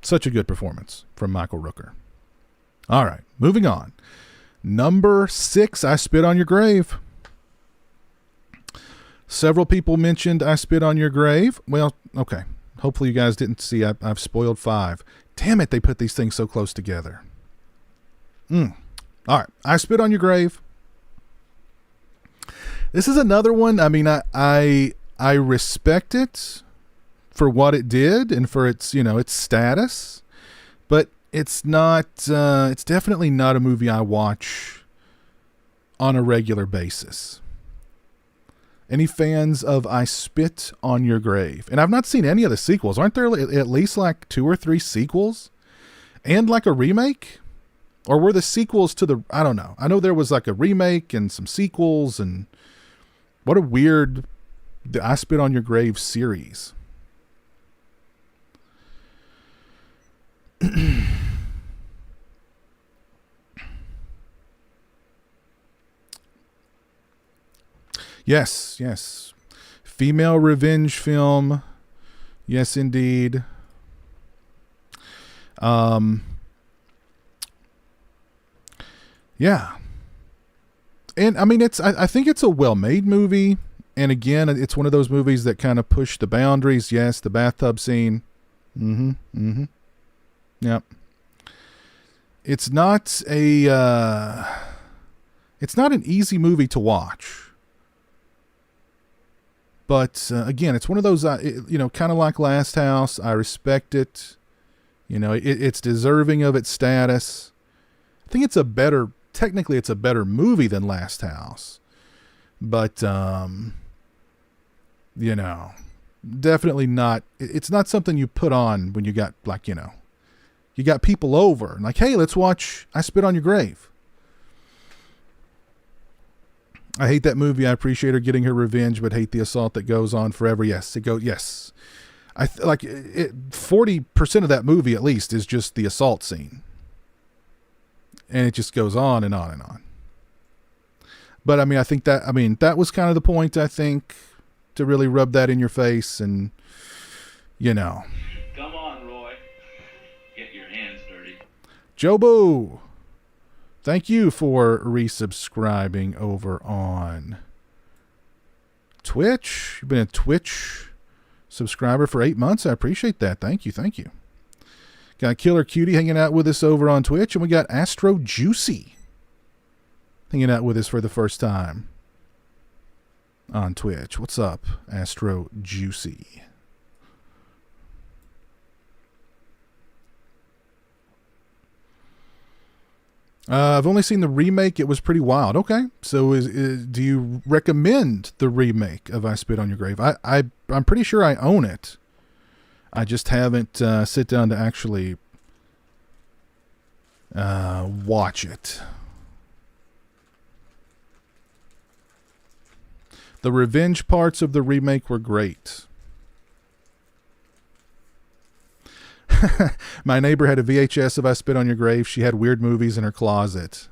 Such a good performance from Michael Rooker. All right, moving on. Number 6, I Spit on Your Grave. Several people mentioned I Spit on Your Grave. Well, okay. Hopefully you guys didn't see. I've spoiled 5. Damn it, they put these things so close together. All right, I Spit on Your Grave. This is another one. I mean, I respect it for what it did and for its, its status, but it's not. It's definitely not a movie I watch on a regular basis. Any fans of I Spit on Your Grave? And I've not seen any of the sequels. Aren't there at least like 2 or 3 sequels and like a remake? Or were the sequels to the... I don't know. I know there was like a remake and some sequels, and what a weird the I Spit on Your Grave series. Yes. Female revenge film. Yes, indeed. Yeah. And I mean, I think it's a well-made movie. And again, it's one of those movies that kind of push the boundaries. Yes, the bathtub scene. Yep. It's not an easy movie to watch. But again, it's one of those, kind of like Last House. I respect it. It's deserving of its status. I think technically it's a better movie than Last House. But, Definitely not. It's not something you put on when you got, like, you know, you got people over. Like, hey, let's watch I Spit on Your Grave. I hate that movie. I appreciate her getting her revenge, but hate the assault that goes on forever. Yes, it goes. Yes. 40% of that movie at least is just the assault scene. And it just goes on and on and on. But I mean, that was kind of the point, I think, to really rub that in your face and, you know. Come on, Roy. Get your hands dirty. Jobo, thank you for resubscribing over on Twitch. You've been a Twitch subscriber for 8 months. I appreciate that. Thank you. Got Killer Cutie hanging out with us over on Twitch, and we got Astro Juicy hanging out with us for the first time on Twitch. What's up, Astro Juicy? I've only seen the remake. It was pretty wild. Okay, so do you recommend the remake of I Spit on Your Grave? I'm pretty sure I own it. I just haven't sit down to actually watch it. The revenge parts of the remake were great. My neighbor had a VHS of I Spit on Your Grave. She had weird movies in her closet.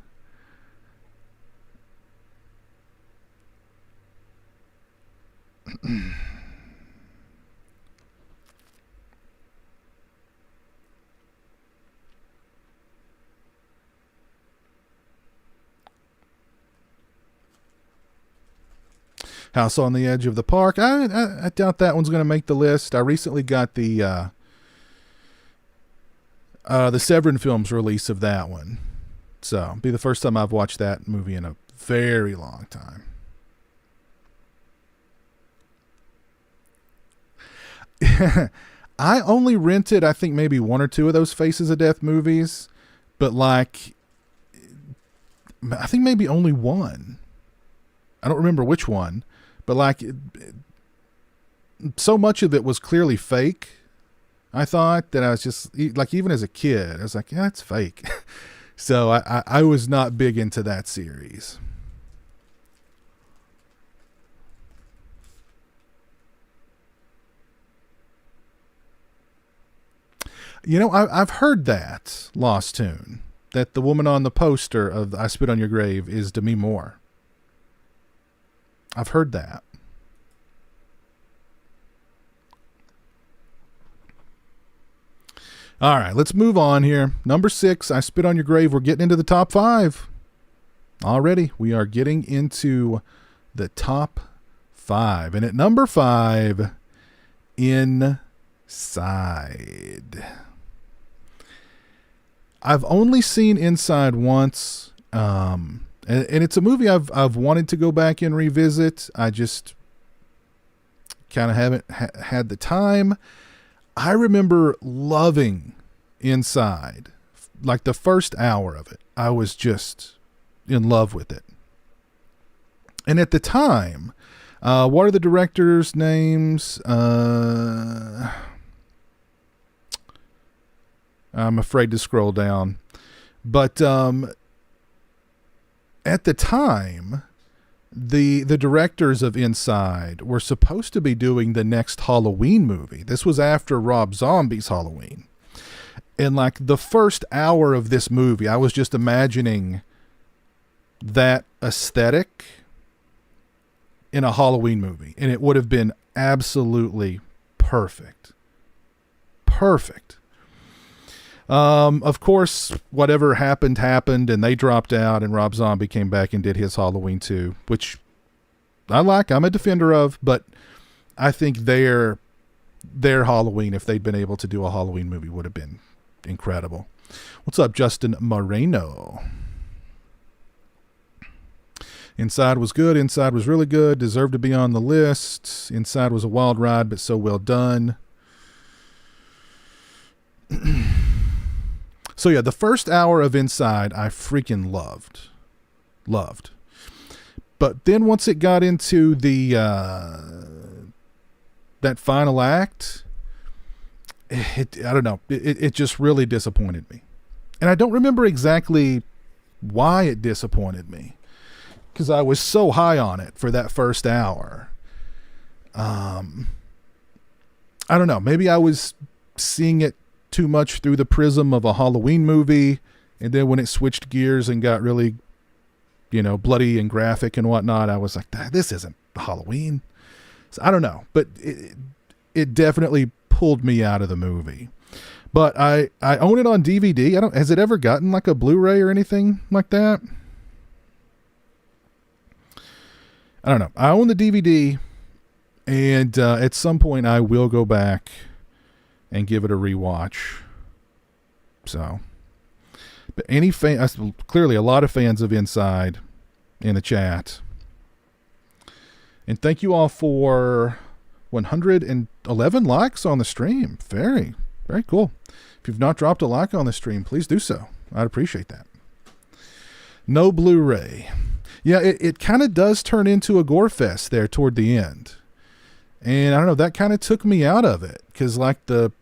House on the Edge of the Park. I doubt that one's going to make the list. I recently got the Severin Films release of that one. So, it'll be the first time I've watched that movie in a very long time. I only rented, I think, maybe one or two of those Faces of Death movies, but like, I think maybe only one. I don't remember which one, but like, so much of it was clearly fake. I thought that I was just like, even as a kid, I was like, yeah, it's fake. So I was not big into that series. You know, I've heard that Lost Tune, that the woman on the poster of I Spit on Your Grave is Demi Moore. I've heard that. All right, let's move on here. Number 6, I Spit on Your Grave. We're getting into the top 5. Already, we are getting into the top 5. And at number 5, Inside. I've only seen Inside once, and it's a movie I've wanted to go back and revisit. I just kind of haven't had the time. I remember loving Inside. Like the first hour of it, I was just in love with it. And at the time, what are the directors' names? I'm afraid to scroll down. But at the time, the directors of Inside were supposed to be doing the next Halloween movie. This was after Rob Zombie's Halloween. And like the first hour of this movie, I was just imagining that aesthetic in a Halloween movie. And it would have been absolutely perfect. Perfect. Of course, whatever happened, and they dropped out, and Rob Zombie came back and did his Halloween 2, which I'm a defender of, but I think their Halloween, if they'd been able to do a Halloween movie, would have been incredible. What's up, Justin Moreno? Inside was good. Inside was really good. Deserved to be on the list. Inside was a wild ride, but so well done. So yeah, the first hour of Inside, I freaking loved. But then once it got into that that final act, I don't know. It just really disappointed me. And I don't remember exactly why it disappointed me, because I was so high on it for that first hour. I don't know. Maybe I was seeing it too much through the prism of a Halloween movie. And then when it switched gears and got really, bloody and graphic and whatnot, I was like, this isn't Halloween. So I don't know. But it definitely pulled me out of the movie. But I own it on DVD. Has it ever gotten like a Blu-ray or anything like that? I don't know. I own the DVD, and at some point I will go back and give it a rewatch. So, but clearly a lot of fans of Inside in the chat. And thank you all for 111 likes on the stream. Very, very cool. If you've not dropped a like on the stream, please do so. I'd appreciate that. No Blu-ray. Yeah, it kind of does turn into a gore fest there toward the end. And I don't know, that kind of took me out of it. Because like the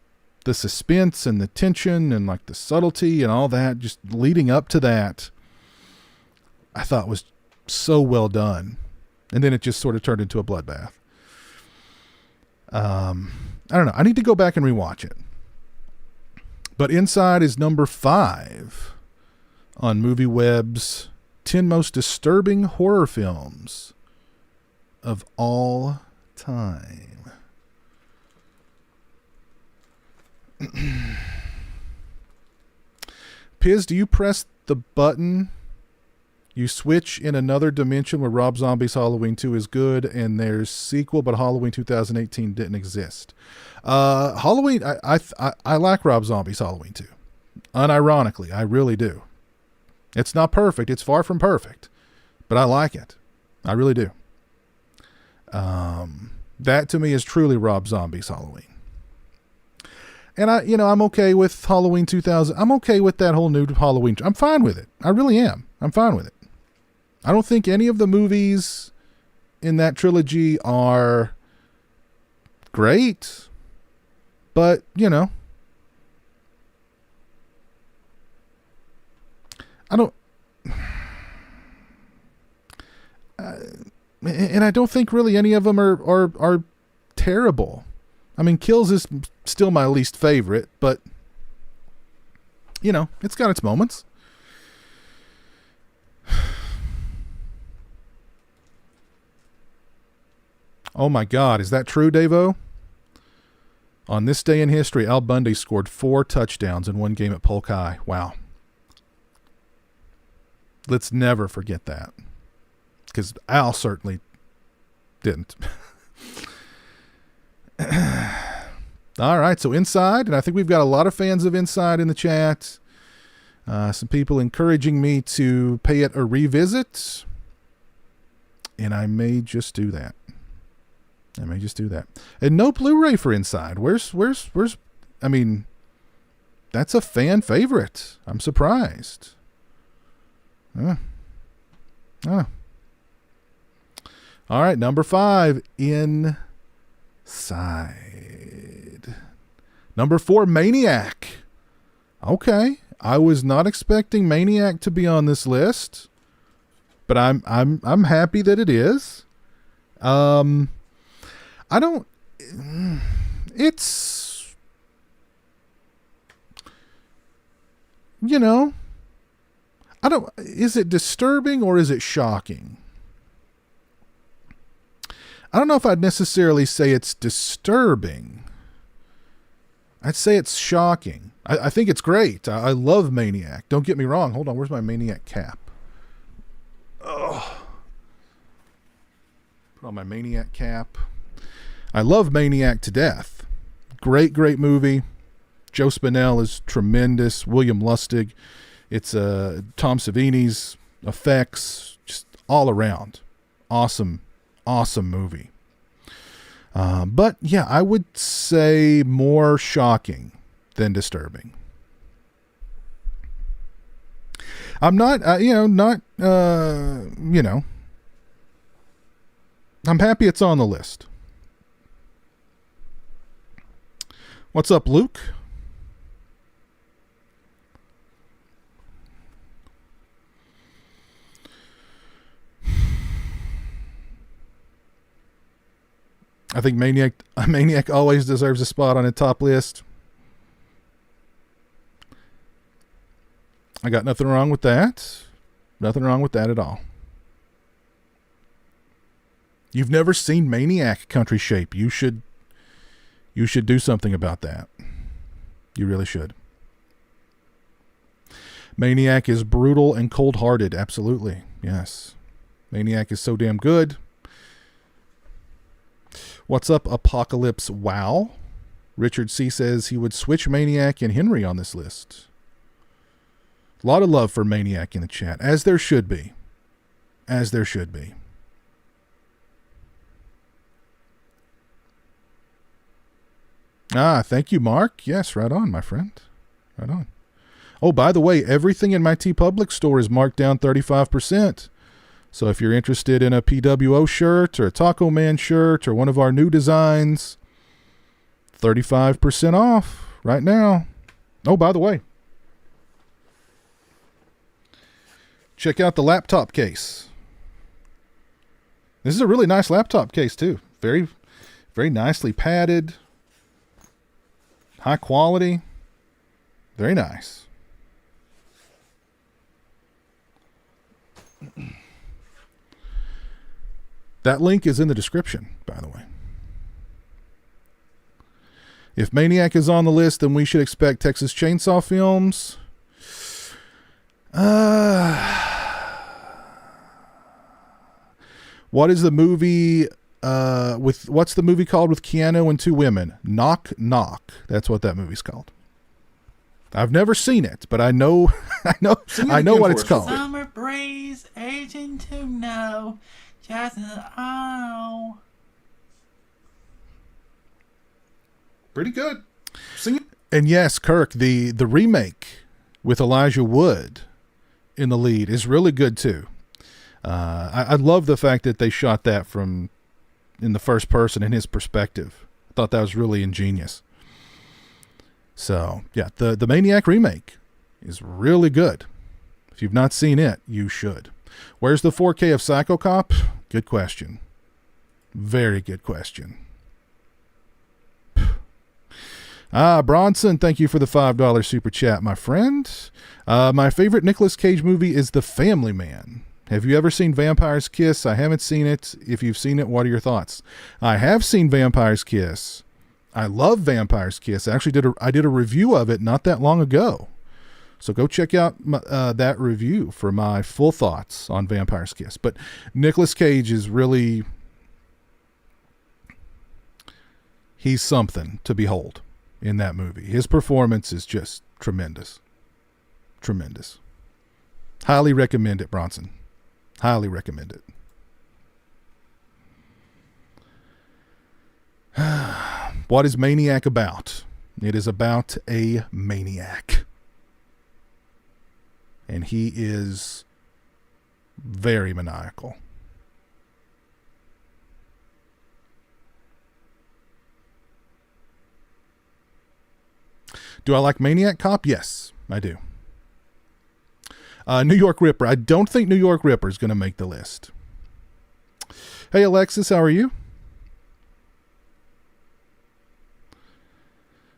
suspense and the tension and like the subtlety and all that, just leading up to that, I thought was so well done. And then it just sort of turned into a bloodbath. I don't know. I need to go back and rewatch it. But Inside is number 5 on MovieWeb's 10 most disturbing horror films of all time. Piz, do you press the button? You switch in another dimension where Rob Zombie's Halloween 2 is good, and there's sequel, but Halloween 2018 didn't exist. Halloween, I like Rob Zombie's Halloween 2. Unironically, I really do. It's not perfect. It's far from perfect, but I like it. I really do. That to me is truly Rob Zombie's Halloween. And I'm okay with Halloween 2000. I'm okay with that whole new Halloween. I'm fine with it. I really am. I'm fine with it. I don't think any of the movies in that trilogy are great, but I don't, and I don't think really any of them are terrible. I mean, Kills is still my least favorite, but it's got its moments. Oh my God, is that true, Davo? On this day in history, Al Bundy scored 4 touchdowns in one game at Polk High. Wow. Let's never forget that. Because Al certainly didn't. All right, so Inside, and I think we've got a lot of fans of Inside in the chat. Some people encouraging me to pay it a revisit. And I may just do that. And no Blu-ray for Inside. Where's I mean, that's a fan favorite. I'm surprised. All right, number 5, Inside. Number 4, Maniac. Okay, I was not expecting Maniac to be on this list, but I'm happy that it is. I don't. It's. I don't. Is it disturbing or is it shocking? I don't know if I'd necessarily say it's disturbing. I'd say it's shocking. I think it's great. I love Maniac. Don't get me wrong. Hold on. Where's my Maniac cap? Oh. Put on my Maniac cap. I love Maniac to death. Great movie. Joe Spinell is tremendous. William Lustig. It's Tom Savini's effects. Just all around. Awesome movie. But yeah, I would say more shocking than disturbing. I'm not, I'm happy it's on the list. What's up, Luke? I think Maniac always deserves a spot on a top list. I got nothing wrong with that. Nothing wrong with that at all. You've never seen Maniac, Country Shape. You should do something about that. You really should. Maniac is brutal and cold-hearted. Absolutely. Yes. Maniac is so damn good. What's up, Apocalypse Wow? Richard C. says he would switch Maniac and Henry on this list. A lot of love for Maniac in the chat, as there should be. As there should be. Thank you, Mark. Yes, right on, my friend. Right on. Oh, by the way, everything in my TeePublic store is marked down 35%. So if you're interested in a PWO shirt or a Taco Man shirt or one of our new designs, 35% off right now. Oh, by the way, check out the laptop case. This is a really nice laptop case, too. Very, very nicely padded. High quality. Very nice. That link is in the description, by the way. If Maniac is on the list, then we should expect Texas Chainsaw films. What is the movie what's the movie called with Keanu and two women? Knock Knock. That's what that movie's called. I've never seen it, but I know I know what it's called. Summer breeze, Agent to know. Just oh. Pretty good. Sing it. And yes, Kirk, the remake with Elijah Wood in the lead is really good too. I love the fact that they shot that from in the first person in his perspective. I thought that was really ingenious. So yeah, the Maniac remake is really good. If you've not seen it, you should. Where's the 4K of Psycho Cop? Good question. Very good question. Bronson, thank you for the $5 super chat, my friend. My favorite Nicolas Cage movie is The Family Man. Have you ever seen Vampire's Kiss? I haven't seen it. If you've seen it, what are your thoughts? I have seen Vampire's Kiss. I love Vampire's Kiss. I actually did a review of it not that long ago. So go check out that review for my full thoughts on Vampire's Kiss. But Nicolas Cage is really... he's something to behold in that movie. His performance is just tremendous. Tremendous. Highly recommend it, Bronson. Highly recommend it. What is Maniac about? It is about a maniac. And he is very maniacal. Do I like Maniac Cop? Yes, I do. New York Ripper. I don't think New York Ripper is going to make the list. Hey, Alexis, how are you?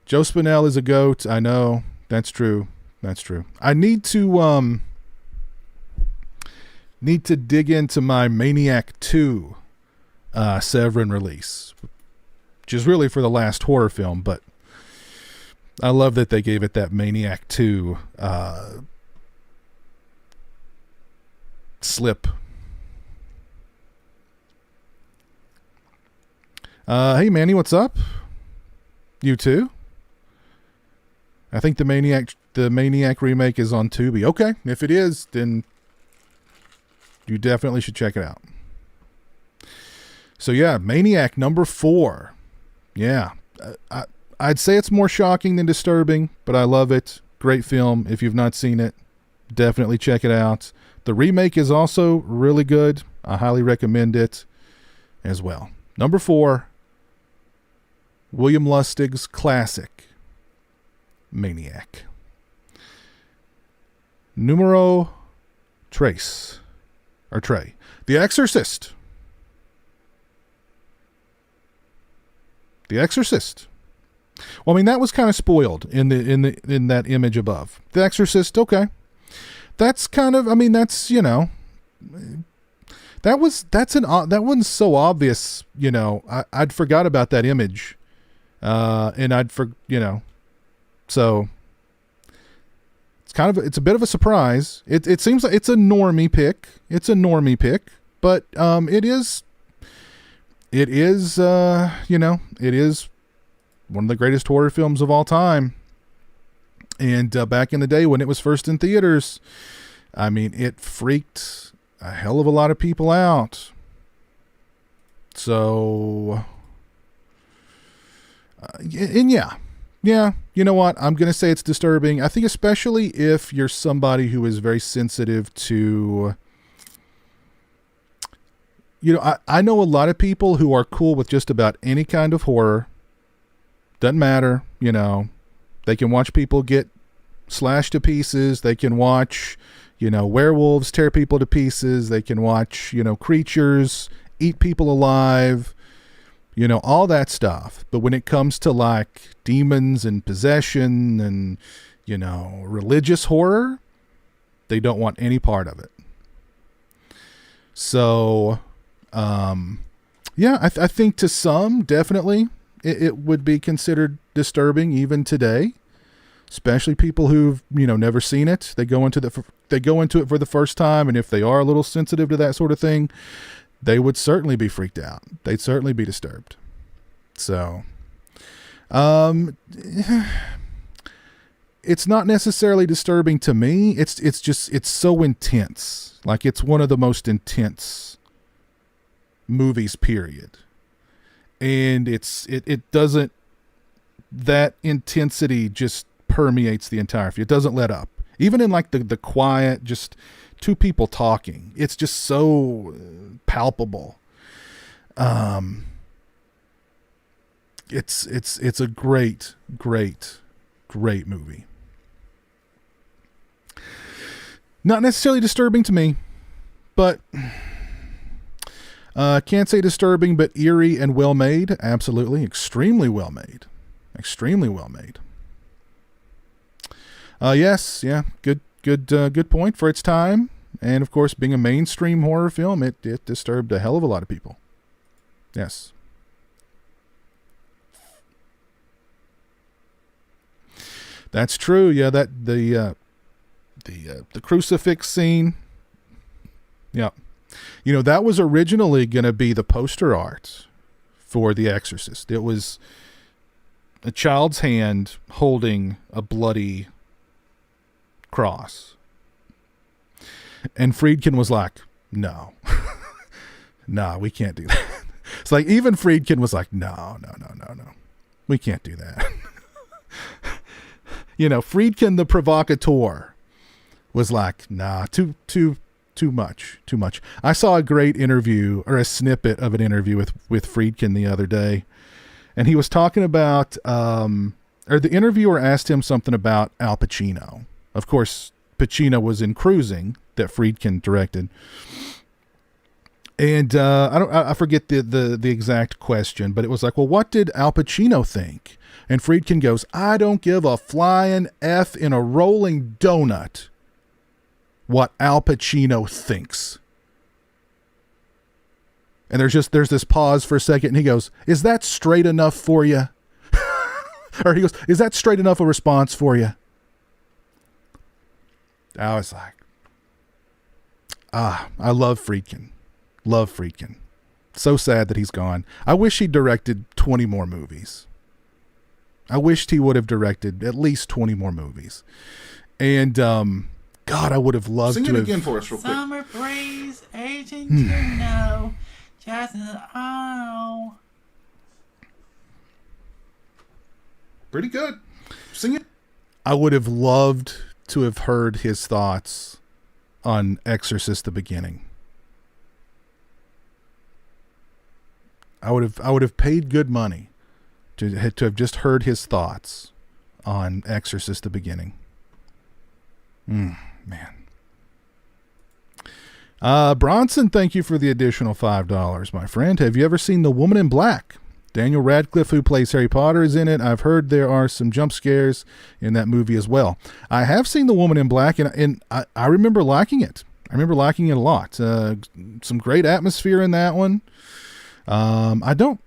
Joe Spinell is a goat. I know. That's true. That's true. I need to dig into my Maniac 2 Severin release, which is really for the last horror film, but I love that they gave it that Maniac 2 slip. Hey, Manny, what's up? You too? I think the Maniac remake is on Tubi. Okay, if it is, then you definitely should check it out. So yeah, Maniac number 4. Yeah, I'd say it's more shocking than disturbing, but I love it. Great film. If you've not seen it, definitely check it out. The remake is also really good. I highly recommend it as well. Number 4, William Lustig's classic, maniac. Numero tres. Or Trey. The Exorcist. The Exorcist. Well, I mean, that was kind of spoiled in that image above. The Exorcist, okay. That's kind of, I mean, that's, you know, that wasn't so obvious, you know. I'd forgot about that image. And you know, so it's a bit of a surprise. It seems like it's a normie pick. It's a normie pick, but it is you know, it is one of the greatest horror films of all time. And back in the day when it was first in theaters, I mean, it freaked a hell of a lot of people out. So and yeah, you know what? I'm going to say it's disturbing. I think especially if you're somebody who is very sensitive to, you know, I know a lot of people who are cool with just about any kind of horror. Doesn't matter, you know. They can watch people get slashed to pieces. They can watch, you know, werewolves tear people to pieces. They can watch, you know, creatures eat people alive. You know, all that stuff. But when it comes to like demons and possession and, you know, religious horror, they don't want any part of it. So, yeah, I think to some, definitely, it would be considered disturbing even today. Especially people who've, you know, never seen it. They go into it for the first time, and if they are a little sensitive to that sort of thing, they would certainly be freaked out. They'd certainly be disturbed. So, it's not necessarily disturbing to me. It's just, it's so intense. Like, it's one of the most intense movies, period. And it doesn't, that intensity just permeates the entire film. It doesn't let up. Even in like the quiet, just two people talking, it's just so palpable. It's a great movie. Not necessarily disturbing to me, but can't say disturbing, but eerie and well made. Absolutely, extremely well made. Yes, yeah, good point for its time. And of course, being a mainstream horror film, it disturbed a hell of a lot of people. Yes. That's true. Yeah, that the crucifix scene. Yeah. You know, that was originally going to be the poster art for The Exorcist. It was a child's hand holding a bloody cross. And Friedkin was like, no. No, we can't do that. It's like, even Friedkin was like, no. We can't do that. You know, Friedkin the provocateur was like, nah, too much. I saw a great interview, or a snippet of an interview with Friedkin the other day. And he was talking about, or the interviewer asked him something about Al Pacino. Of course, Pacino was in Cruising, that Friedkin directed. And I forget the exact question, but it was like, well, what did Al Pacino think? And Friedkin goes, I don't give a flying F in a rolling donut what Al Pacino thinks. And there's this pause for a second, and he goes, is that straight enough for you? Or he goes, is that straight enough a response for you? I was like, I love Friedkin. So sad that he's gone. I wish he directed 20 more movies. I wished he would have directed at least 20 more movies. And, God, I would have loved to have... Sing it again for us real quick. Summer breeze, aging to know, just oh. Pretty good. Sing it. I would have loved to have heard his thoughts on Exorcist the beginning. I would have paid good money to have just heard his thoughts on Exorcist the beginning. Man. Bronson, thank you for the additional $5, my friend. Have you ever seen The Woman in Black? Daniel Radcliffe, who plays Harry Potter, is in it. I've heard there are some jump scares in that movie as well. I have seen The Woman in Black, and I remember liking it. I remember liking it a lot. Some great atmosphere in that one. I don't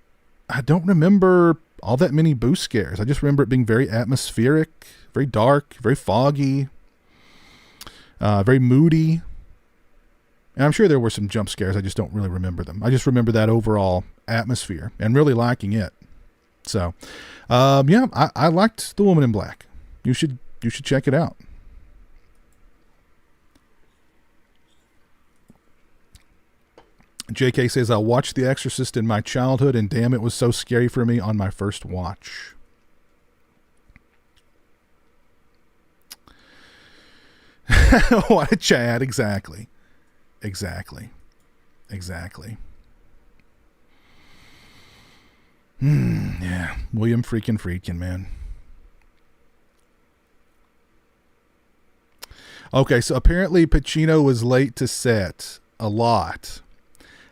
remember all that many boost scares. I just remember it being very atmospheric, very dark, very foggy, very moody. And I'm sure there were some jump scares. I just don't really remember them. I just remember that overall atmosphere and really liking it. So, yeah, I liked The Woman in Black. You should check it out. JK says, I watched The Exorcist in my childhood, and damn, it was so scary for me on my first watch. What a Chad. Exactly. Yeah. William Friedkin, man. Okay, so apparently Pacino was late to set a lot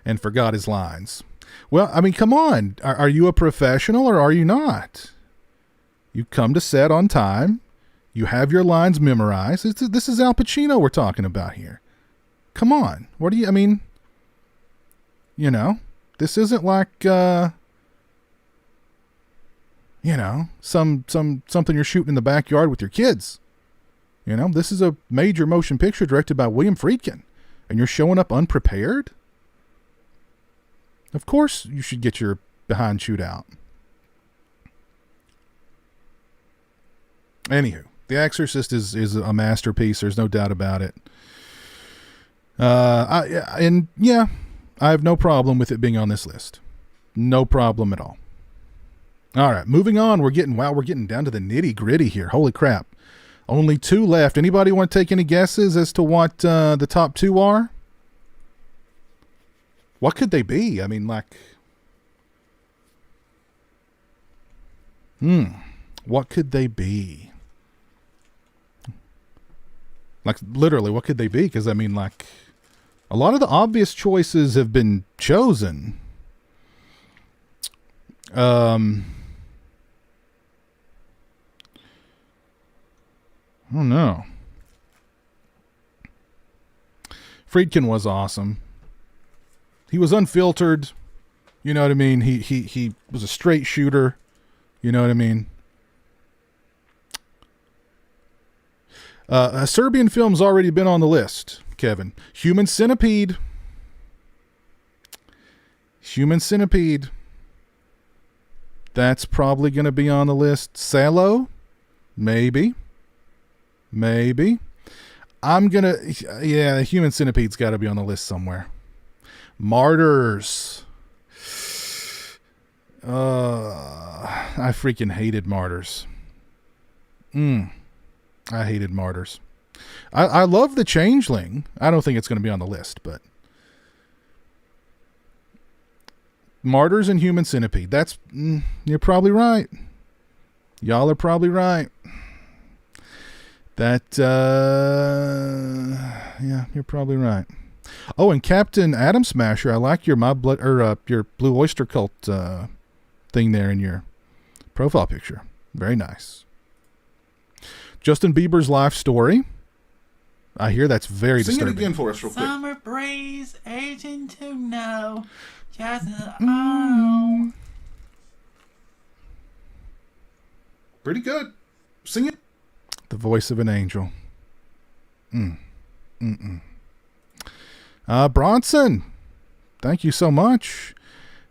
and forgot his lines. Well, I mean, come on. Are you a professional or are you not? You come to set on time. You have your lines memorized. This is Al Pacino we're talking about here. Come on. What do you, I mean, you know, this isn't like, you know, something you're shooting in the backyard with your kids. You know, this is a major motion picture directed by William Friedkin, and you're showing up unprepared? Of course you should get your behind shootout. Anywho, The Exorcist is a masterpiece. There's no doubt about it. I have no problem with it being on this list. No problem at all. All right, moving on. We're getting down to the nitty gritty here. Holy crap. Only 2 left. Anybody want to take any guesses as to what the top 2 are? What could they be? I mean, like, what could they be? Like, literally, what could they be? Because, I mean, like, a lot of the obvious choices have been chosen. I don't know. Friedkin was awesome. He was unfiltered. You know what I mean? He was a straight shooter. You know what I mean? A Serbian film's already been on the list, Kevin. Human Centipede. That's probably going to be on the list. Salo? Maybe. The Human Centipede's got to be on the list somewhere. Martyrs. I freaking hated Martyrs. I hated Martyrs. I love The Changeling. I don't think it's going to be on the list, but Martyrs and Human Centipede. That's, you're probably right. Y'all are probably right. That, you're probably right. Oh, and Captain Atom Smasher, I like your your Blue Oyster Cult thing there in your profile picture. Very nice. Justin Bieber's life story. I hear that's very disturbing. Sing it again for us real quick. Summer breeze, aging to know, just oh. Pretty good. Sing it. The voice of an angel. Bronson, thank you so much.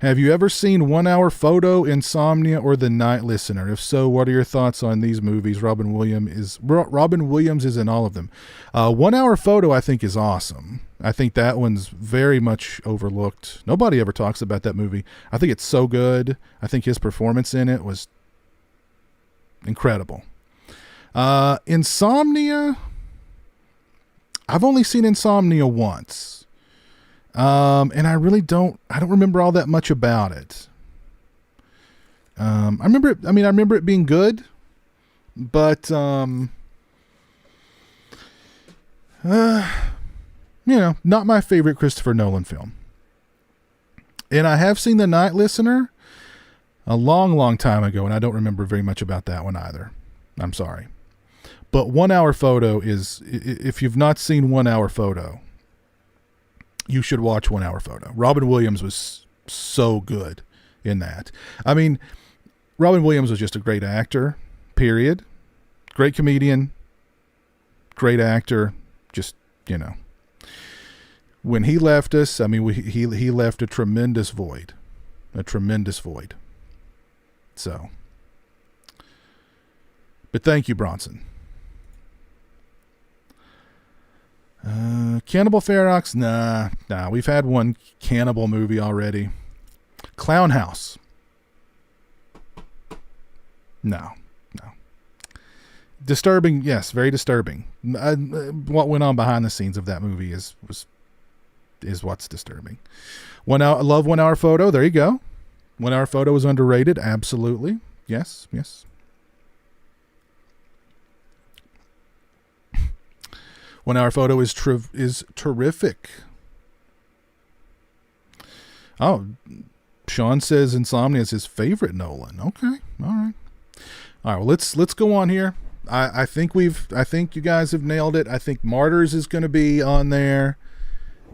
Have you ever seen 1 Hour Photo, Insomnia, or The Night Listener? If so, what are your thoughts on these movies? Robin Williams is in all of them. 1 Hour Photo, I think, is awesome. I think that one's very much overlooked. Nobody ever talks about that movie. I think it's so good. I think his performance in it was incredible. Insomnia, I've only seen Insomnia once. And I don't remember all that much about it. I remember it being good, But not my favorite Christopher Nolan film. And I have seen The Night Listener a long, long time ago, and I don't remember very much about that one either. I'm sorry. But 1 Hour Photo is, if you've not seen 1 Hour Photo, you should watch 1 Hour Photo. Robin Williams was so good in that. I mean, Robin Williams was just a great actor, period. Great comedian, great actor, just, when he left us, I mean, he left a tremendous void. So, but thank you, Bronson. Cannibal Ferox? Nah, we've had one cannibal movie already. Clown House? No. Disturbing, yes, very disturbing. What went on behind the scenes of that movie is what's disturbing. I love 1 Hour Photo. There you go. 1 Hour Photo is underrated. Absolutely. Yes. 1 Hour Photo is terrific. Oh, Sean says Insomnia is his favorite Nolan. Okay. All right. Well, let's go on here. I think you guys have nailed it. I think Martyrs is going to be on there,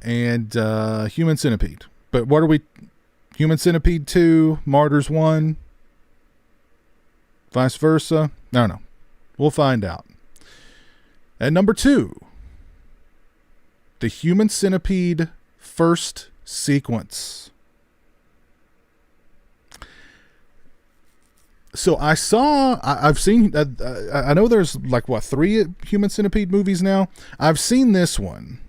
and Human Centipede. But what are we? Human Centipede 2, Martyrs 1, vice versa. No. We'll find out. At number 2, the Human Centipede first sequence. So I've seen, I know there's 3 Human Centipede movies now. I've seen this one,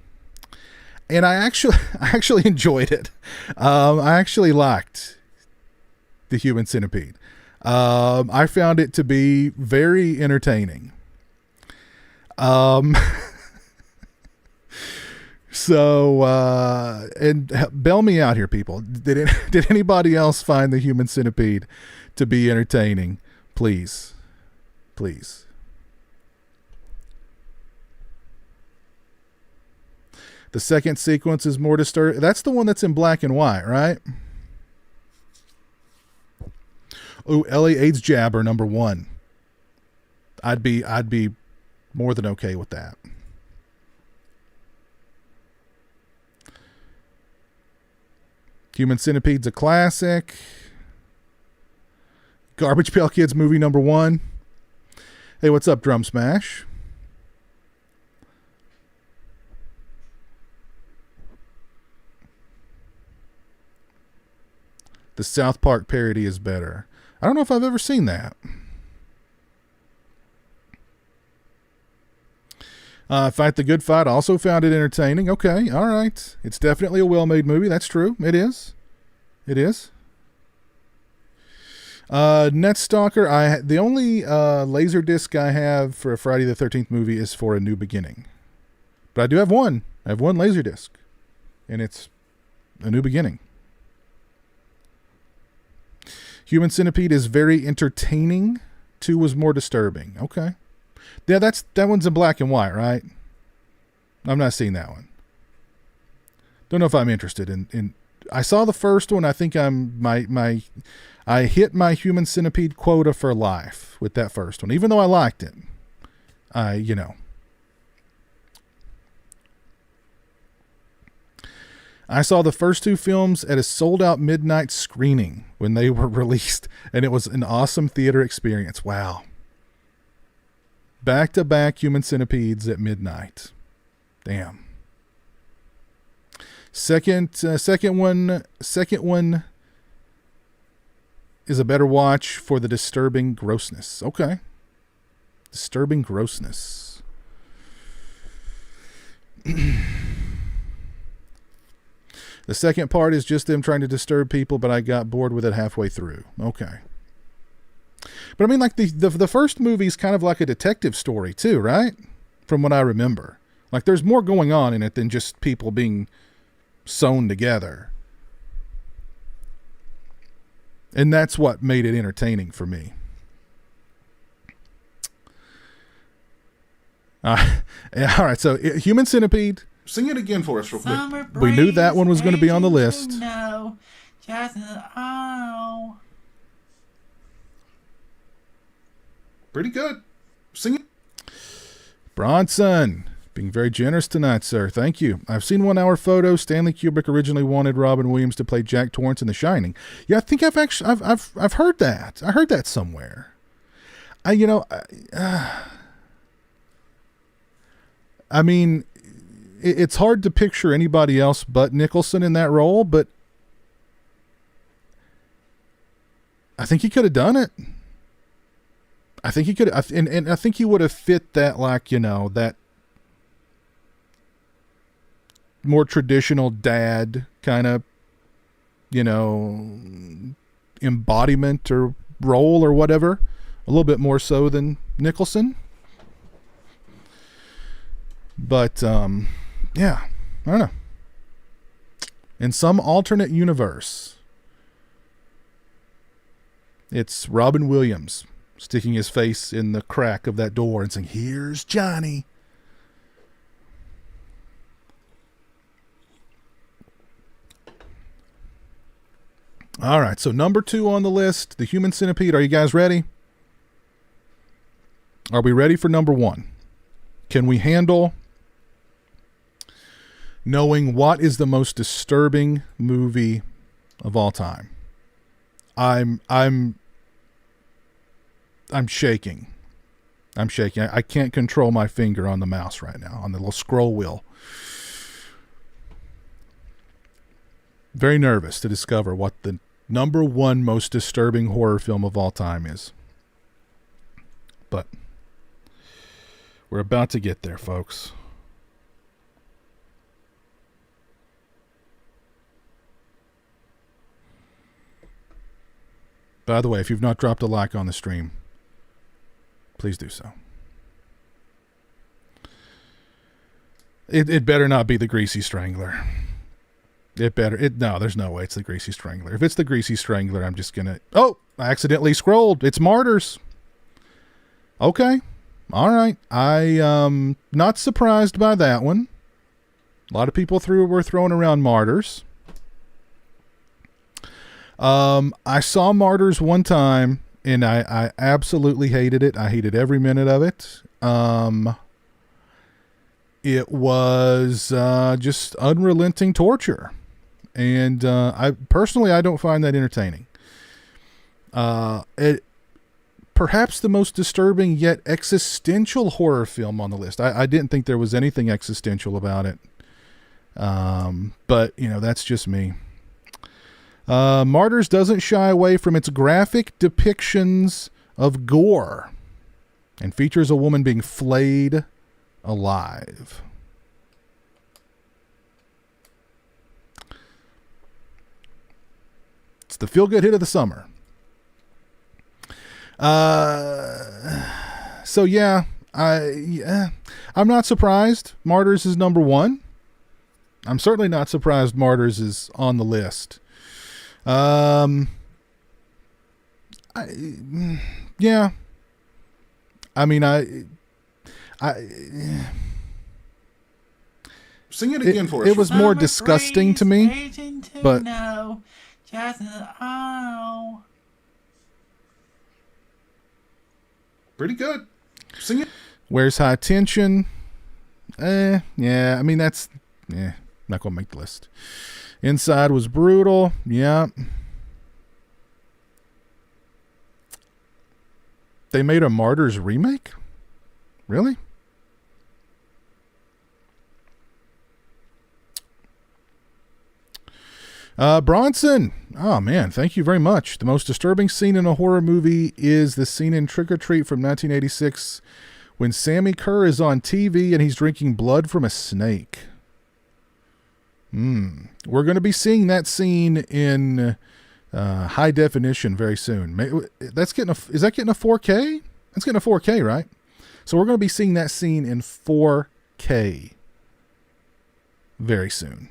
and I actually enjoyed it. I actually liked the Human Centipede. I found it to be very entertaining. So, and bail me out here, people. Did anybody else find the Human Centipede to be entertaining? Please. The second sequence is more disturbing. That's the one that's in black and white, right? Oh, Ellie AIDS jabber number 1. I'd be more than okay with that. Human Centipede's a classic. Garbage Pail Kids movie number 1. Hey, what's up, Drum Smash? The South Park parody is better. I don't know if I've ever seen that. Fight the Good Fight, also found it entertaining. Okay, all right. It's definitely a well-made movie. That's true. It is. Netstalker, the only Laserdisc I have for a Friday the 13th movie is for A New Beginning. But I do have one. I have one Laserdisc, and it's A New Beginning. Human Centipede is very entertaining. 2 was more disturbing. Okay. Yeah, that one's in black and white, right? I'm not seeing that one. Don't know if I'm interested in I saw the first one. I think I hit my Human Centipede quota for life with that first one, even though I liked it. I saw the first 2 films at a sold-out midnight screening when they were released, and it was an awesome theater experience. Wow. Back-to-back Human Centipedes at midnight. Damn. Second one is a better watch for the disturbing grossness. Okay. Disturbing grossness. The second part is just them trying to disturb people, but I got bored with it halfway through. Okay. But I mean, like the first movie is kind of like a detective story too, right? From what I remember. Like there's more going on in it than just people being sewn together. And that's what made it entertaining for me. Yeah, all right, so Human Centipede. Sing it again for us real quick. Summer We knew that one was going to be on the breeze, list. aging to know just how. Pretty good. Sing it. Bronson, being very generous tonight, sir. Thank you. I've seen 1 hour photo. Stanley Kubrick originally wanted Robin Williams to play Jack Torrance in The Shining. Yeah, I think I've heard that. I heard that somewhere. I mean, it's hard to picture anybody else but Nicholson in that role, but I think he could have done it. I think he could, and I think he would have fit that, like, that more traditional dad kind of, embodiment or role or whatever, a little bit more so than Nicholson. But, yeah, I don't know. In some alternate universe, it's Robin Williams sticking his face in the crack of that door and saying, "Here's Johnny." All right, so number 2 on the list, the Human Centipede. Are you guys ready? Are we ready for number 1? Can we handle knowing what is the most disturbing movie of all time? I'm shaking. I'm shaking. I can't control my finger on the mouse right now, on the little scroll wheel. Very nervous to discover what the number 1 most disturbing horror film of all time is. But we're about to get there, folks. By the way, if you've not dropped a like on the stream, please do so. It better not be the Greasy Strangler. No, there's no way it's the Greasy Strangler. If it's the Greasy Strangler, I'm just gonna... Oh, I accidentally scrolled. It's Martyrs. Okay. All right. I not surprised by that one. A lot of people were throwing around Martyrs. I saw Martyrs one time, and I absolutely hated it. I hated every minute of it. It was just unrelenting torture. And I don't find that entertaining. Perhaps the most disturbing yet existential horror film on the list. I didn't think there was anything existential about it. But, that's just me. Martyrs doesn't shy away from its graphic depictions of gore and features a woman being flayed alive. It's the feel-good hit of the summer. So yeah, I'm not surprised Martyrs is number 1. I'm certainly not surprised Martyrs is on the list. Yeah. I mean, Sing it again for us. It was more disgusting to me, but pretty good. Sing it. Where's High Tension? Yeah. I mean, not gonna make the list. Inside was brutal. Yeah. They made a Martyrs remake? Really? Bronson. Oh, man. Thank you very much. The most disturbing scene in a horror movie is the scene in Trick or Treat from 1986 when Sammy Kerr is on TV and he's drinking blood from a snake. We're going to be seeing that scene in high definition very soon. Is that getting a 4K? That's getting a 4K, right? So we're going to be seeing that scene in 4K very soon.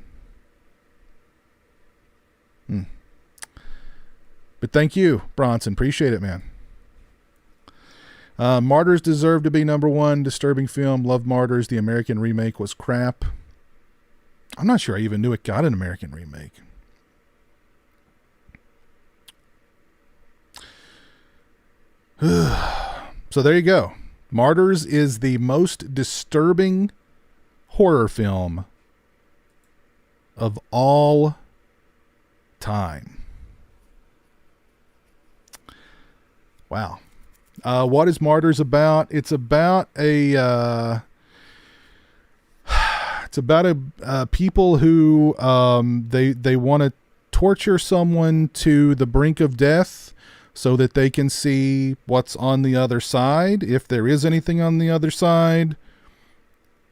But thank you, Bronson. Appreciate it, man. Martyrs deserved to be number one. Disturbing film. Love Martyrs. The American remake was crap. I'm not sure I even knew it got an American remake. So there you go. Martyrs is the most disturbing horror film of all time. Wow. What is Martyrs about? It's about a people who they want to torture someone to the brink of death so that they can see what's on the other side, if there is anything on the other side.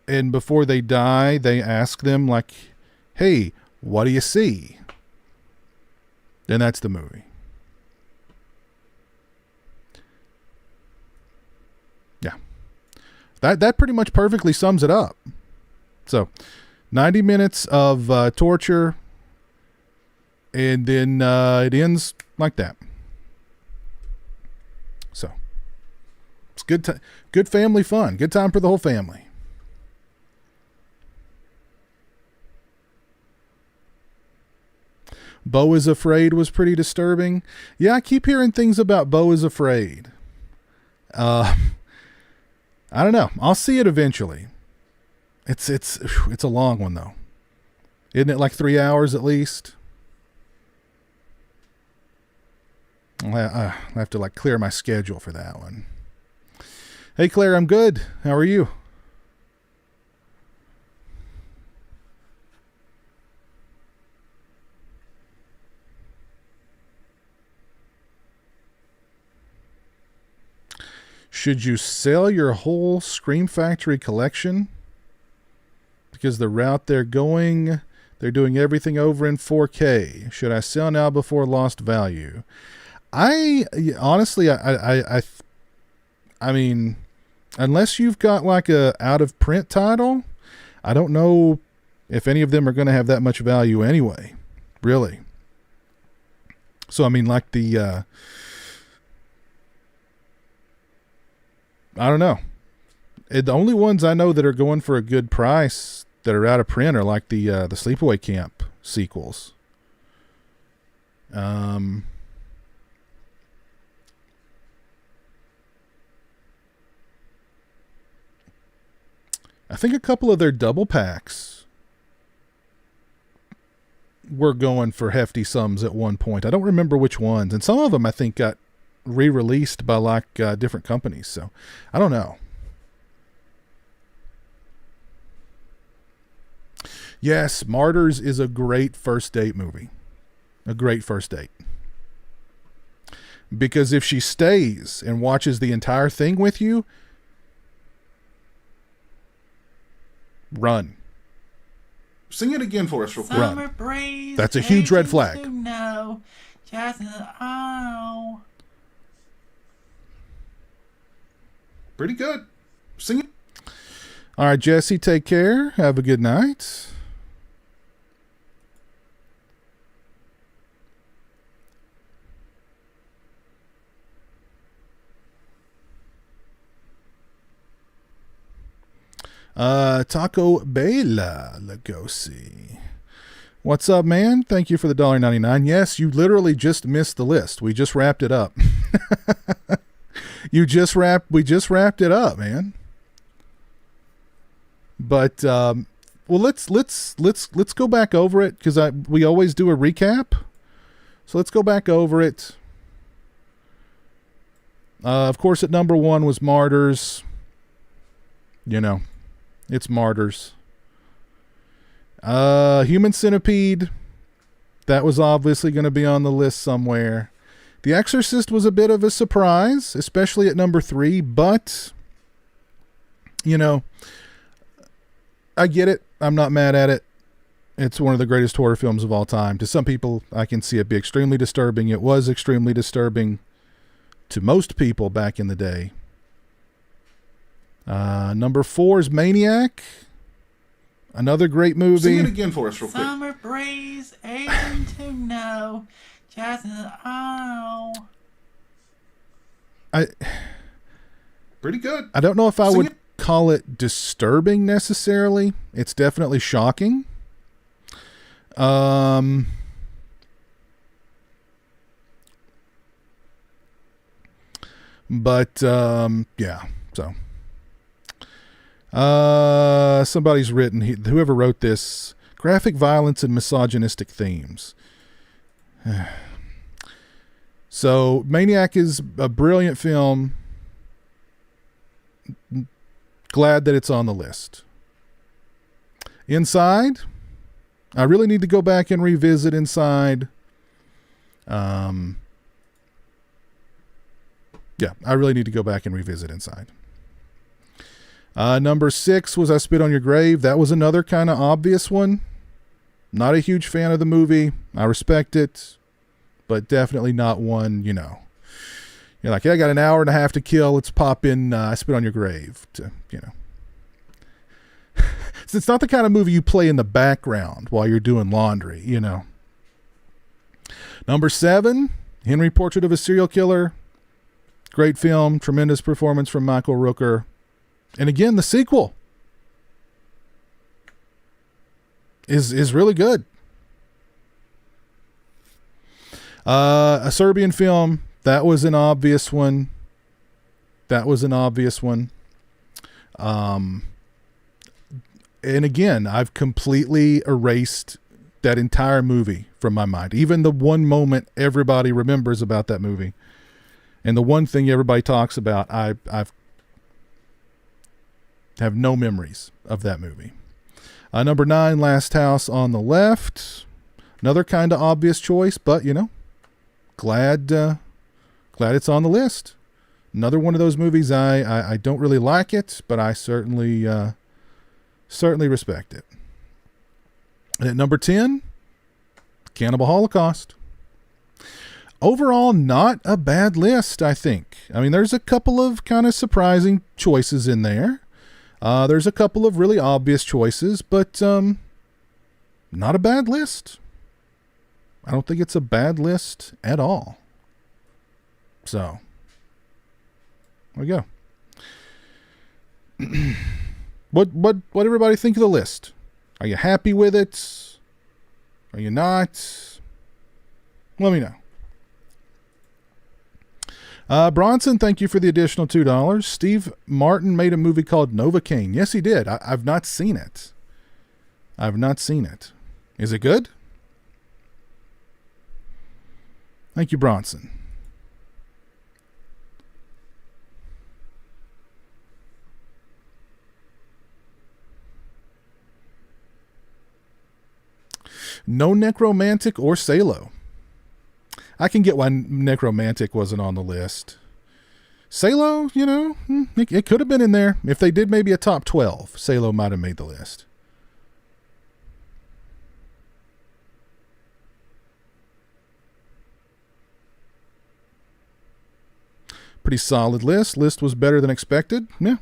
And before they die, they ask them, like, hey, what do you see? And that's the movie. Yeah. That pretty much perfectly sums it up. So, 90 minutes of torture, and then it ends like that. So, it's good family fun. Good time for the whole family. Beau is Afraid was pretty disturbing. Yeah, I keep hearing things about Beau is Afraid. I don't know. I'll see it eventually. It's a long one though. Isn't it like 3 hours at least? I'll have to like clear my schedule for that one. Hey Claire, I'm good. How are you? Should you sell your whole Scream Factory collection? Because the route they're doing everything over in 4K. Should I sell now before lost value? I mean, unless you've got like a out of print title, I don't know if any of them are going to have that much value anyway, really. So, I mean, like the, I don't know. The only ones I know that are going for a good price that are out of print are like the Sleepaway Camp sequels. I think a couple of their double packs were going for hefty sums at one point. I don't remember which ones. And some of them I think got re-released by like different companies. So I don't know. Yes, Martyrs is a great first date movie. A great first date. Because if she stays and watches the entire thing with you, run. Sing it again for us real quick. Summer breeze. That's a huge red flag. agents who know just oh. Pretty good. Sing it. All right, Jesse, take care. Have a good night. Taco Bella Lugosi. What's up, man? Thank you for the $1.99. Yes, you literally just missed the list. We just wrapped it up. We just wrapped it up, man. But well, let's go back over it because we always do a recap. So let's go back over it. Of course, at number 1 was Martyrs. You know, it's Martyrs. Human Centipede. That was obviously going to be on the list somewhere. The Exorcist was a bit of a surprise, especially at number 3, but, you know, I get it. I'm not mad at it. It's one of the greatest horror films of all time. To some people, I can see it be extremely disturbing. It was extremely disturbing to most people back in the day. Number 4 is Maniac. Another great movie. Sing it again for us real quick. Summer breeze, agents who know just oh. Pretty good. I don't know if I Sing would it. call it disturbing necessarily. It's definitely shocking. But yeah, so somebody's written, whoever wrote this, graphic violence and misogynistic themes. So Maniac is a brilliant film. Glad that it's on the list. Inside, I really need to go back and revisit Inside. Yeah, I really need to go back and revisit Inside. Number 6 was I Spit on Your Grave. That was another kind of obvious one. Not a huge fan of the movie. I respect it, but definitely not one, you know. You're like, yeah, I got an hour and a half to kill. Let's pop in I Spit on Your Grave. To, you know. It's not the kind of movie you play in the background while you're doing laundry, you know. Number 7, Henry Portrait of a Serial Killer. Great film, tremendous performance from Michael Rooker. And again, the sequel is really good. A Serbian film, that was an obvious one. And again, I've completely erased that entire movie from my mind. Even the one moment everybody remembers about that movie. And the one thing everybody talks about, I have no memories of that movie. Number 9, Last House on the Left. Another kind of obvious choice, but, you know, glad it's on the list. Another one of those movies I don't really like it, but I certainly respect it. And at number 10, Cannibal Holocaust. Overall, not a bad list, I think. I mean, there's a couple of kind of surprising choices in there. There's a couple of really obvious choices, but not a bad list. I don't think it's a bad list at all. So, there we go. What everybody think of the list? Are you happy with it? Are you not? Let me know. Bronson, thank you for the additional $2. Steve Martin made a movie called Novocaine. Yes, he did. I've not seen it. Is it good? Thank you, Bronson. No Necromantic or Salo. I can get why Necromantic wasn't on the list. Salo, you know, it could have been in there. If they did maybe a top 12, Salo might have made the list. Pretty solid list. List was better than expected. Yeah.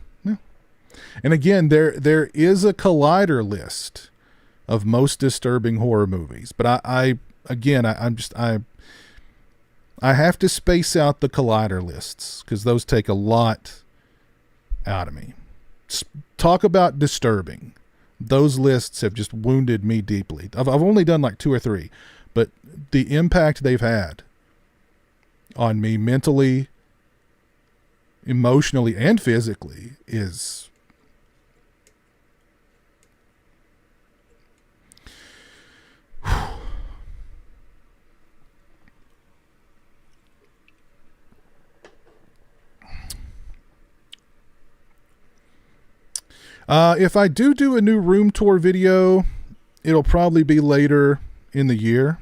And again, there is a collider list of most disturbing horror movies. But I have to space out the collider lists because those take a lot out of me. Talk about disturbing. Those lists have just wounded me deeply. I've only done like 2 or 3, but the impact they've had on me mentally, emotionally, and physically is... If I do a new room tour video, it'll probably be later in the year.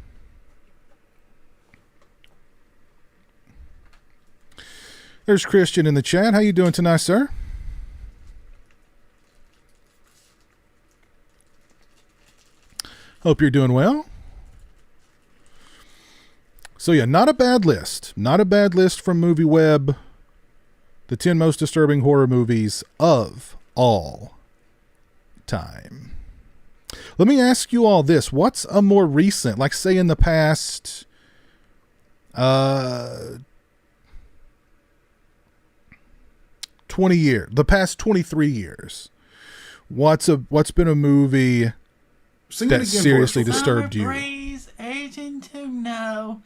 There's Christian in the chat. How you doing tonight, sir? Hope you're doing well. So yeah, not a bad list. Not a bad list from MovieWeb. The 10 most disturbing horror movies of all time. Let me ask you all this. What's a more recent, like say in the past 12 20 years, the past 23 years, what's been a movie Sing it that again seriously for us. disturbed Summer you? breeze, aging to know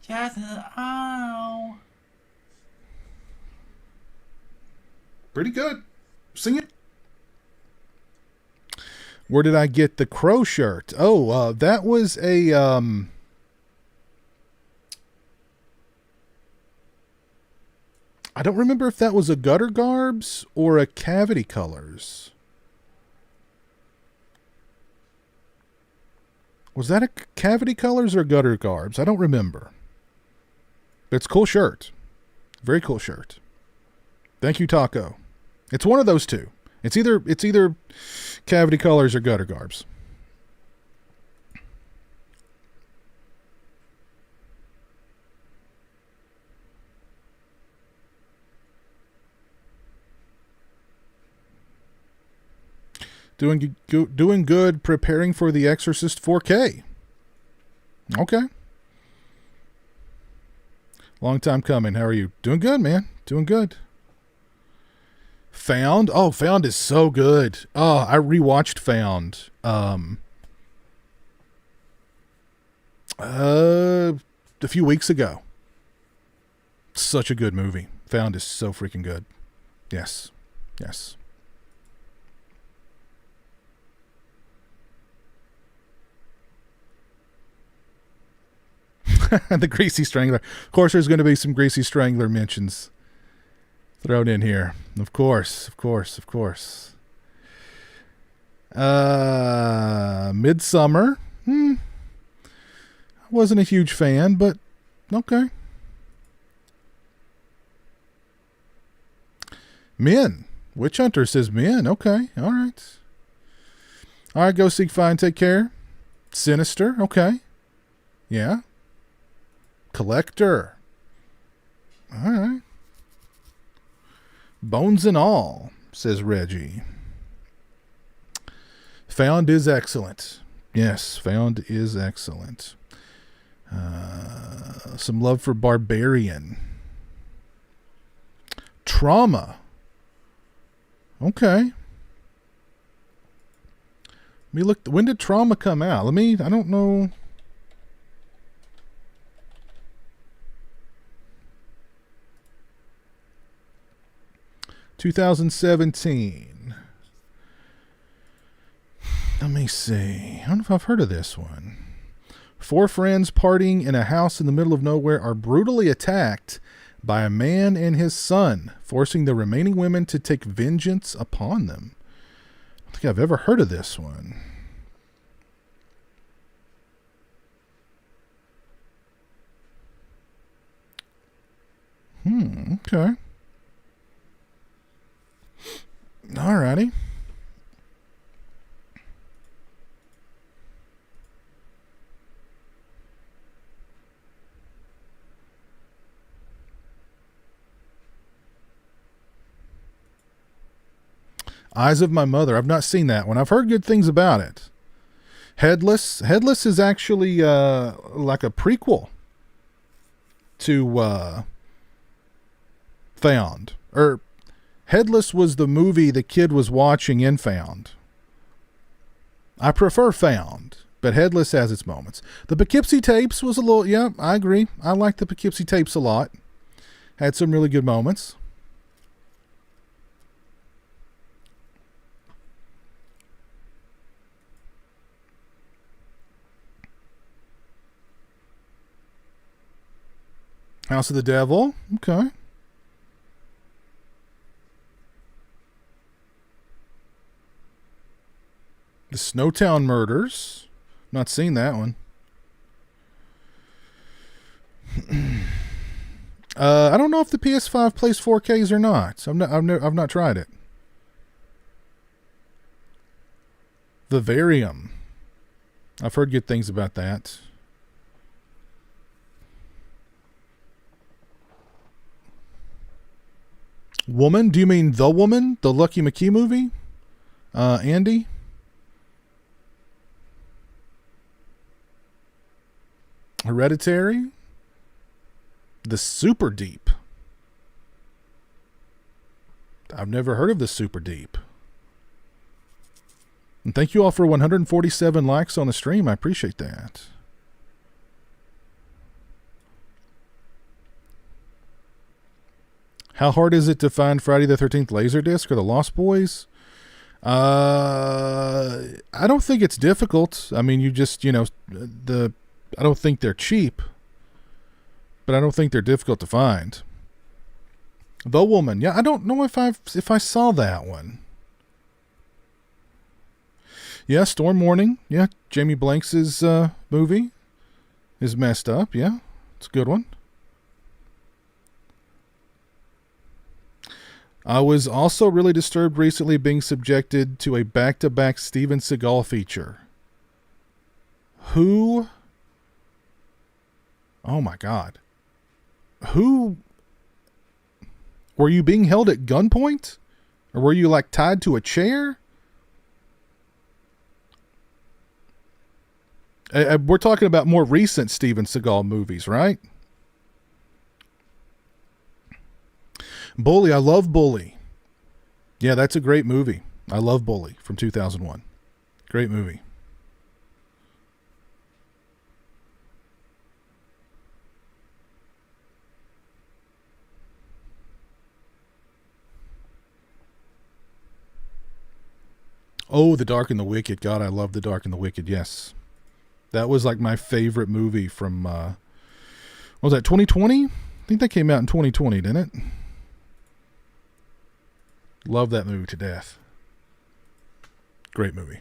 just how. Pretty good. Sing it. Where did I get the crow shirt? Oh, that was a I don't remember if that was a Gutter Garbs or a Cavity Colors. Was that a Cavity Colors or Gutter Garbs? I don't remember. But it's a cool shirt. Very cool shirt. Thank you, Taco. It's one of those two. It's either Cavity Colors or Gutter Garbs. Doing good, preparing for The Exorcist 4K. Okay. Long time coming. How are you? Doing good, man. Doing good. Found? Oh, Found is so good. Oh, I rewatched Found. A few weeks ago. Such a good movie. Found is so freaking good. Yes. Yes. The Greasy Strangler. Of course, there's going to be some Greasy Strangler mentions thrown in here. Of course. Midsummer. I wasn't a huge fan, but okay. Men. Witch Hunter says men. Okay. All right. All right. Go seek, find, take care. Sinister. Okay. Yeah. Collector. All right. Bones and all, says Reggie. Found is excellent. Yes, Found is excellent. Some love for Barbarian. Trauma. Okay. Let me look. When did Trauma come out? I don't know. 2017. Let me see. I don't know if I've heard of this one. 4 friends partying in a house in the middle of nowhere are brutally attacked by a man and his son, forcing the remaining women to take vengeance upon them. I don't think I've ever heard of this one. Okay. Alrighty. Eyes of My Mother. I've not seen that one. I've heard good things about it. Headless. Headless is actually like a prequel to Found. Or Headless was the movie the kid was watching in Found. I prefer Found, but Headless has its moments. The Poughkeepsie Tapes was a little, yeah, I agree. I like the Poughkeepsie Tapes a lot. Had some really good moments. House of the Devil. Okay. The Snowtown Murders. Not seen that one. I don't know if the PS5 plays 4Ks or not. I've not tried it. Vivarium. I've heard good things about that. Woman? Do you mean The Woman? The Lucky McKee movie? Andy? Hereditary? The Super Deep. I've never heard of this Super Deep. And thank you all for 147 likes on the stream. I appreciate that. How hard is it to find Friday the 13th Laserdisc or the Lost Boys? I don't think it's difficult. I mean, you just, I don't think they're cheap, but I don't think they're difficult to find. The Woman. Yeah, I don't know if I saw that one. Yeah, Storm Warning. Yeah, Jamie Blanks' movie is messed up. Yeah, it's a good one. I was also really disturbed recently being subjected to a back-to-back Steven Seagal feature. Who? Oh my God. Who? Were you being held at gunpoint? Or were you like tied to a chair? We're talking about more recent Steven Seagal movies, right? Bully. I love Bully. Yeah, that's a great movie. I love Bully from 2001. Great movie. Oh, The Dark and the Wicked. God, I love The Dark and the Wicked. Yes. That was like my favorite movie from, what was that, 2020? I think that came out in 2020, didn't it? Love that movie to death. Great movie.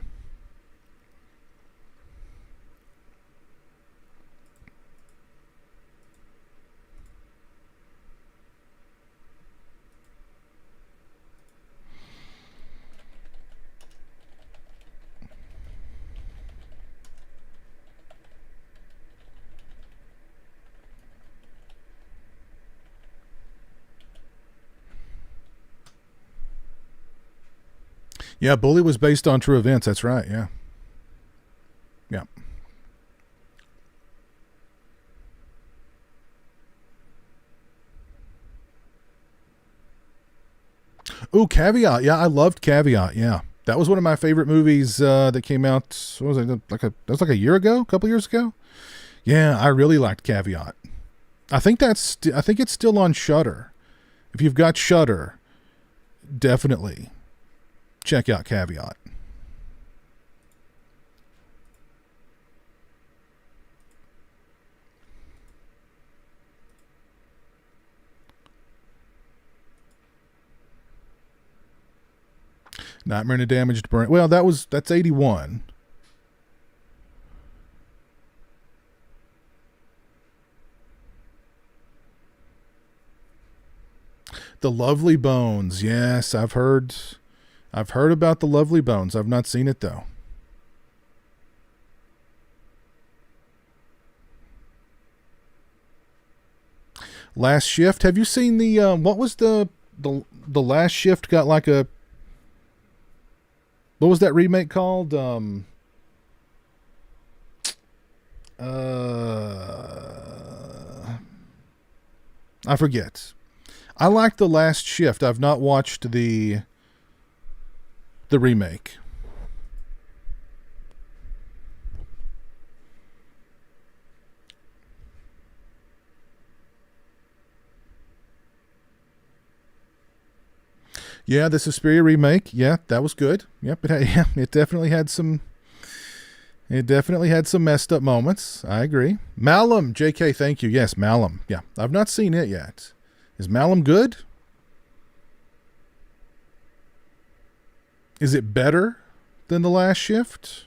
Yeah, Bully was based on true events. That's right. Yeah. Yeah. Ooh, Caveat. Yeah, I loved Caveat. Yeah. That was one of my favorite movies that came out, what was it, that was like a year ago, a couple years ago? Yeah, I really liked Caveat. I think it's still on Shudder. If you've got Shudder, definitely check out Caveat. Nightmare in a Damaged Brain. Well, that's 81. The Lovely Bones. Yes, I've heard about The Lovely Bones. I've not seen it though. Last Shift. Have you seen the what was the Last Shift got like a, what was that remake called? I forget. I like The Last Shift. I've not watched the remake. Yeah, the Suspiria remake. Yeah, that was good. Yep, it definitely had some messed up moments. I agree. Malum, JK, thank you. Yes, Malum. Yeah, I've not seen it yet. Is Malum good? Is it better than The Last Shift?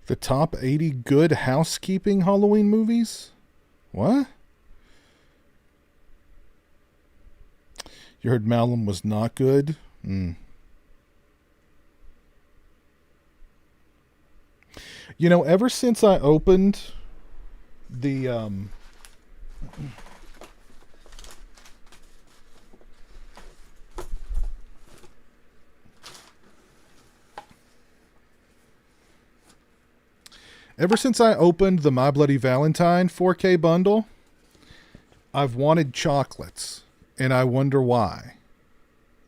The top 80 good housekeeping Halloween movies? What? You heard Malum was not good? Mm. You know, ever since I opened the ever since I opened the My Bloody Valentine 4K bundle, I've wanted chocolates, and I wonder why.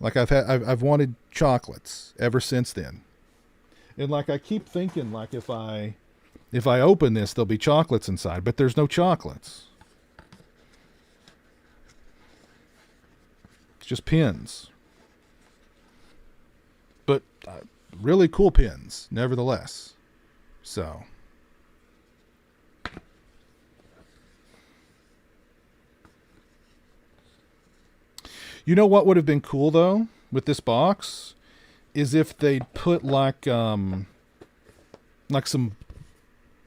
Like I've wanted chocolates ever since then. And like I keep thinking, like if I open this, there'll be chocolates inside, but there's no chocolates. It's just pins. But really cool pins, nevertheless. So. You know what would have been cool, though, with this box? Is if they'd put like some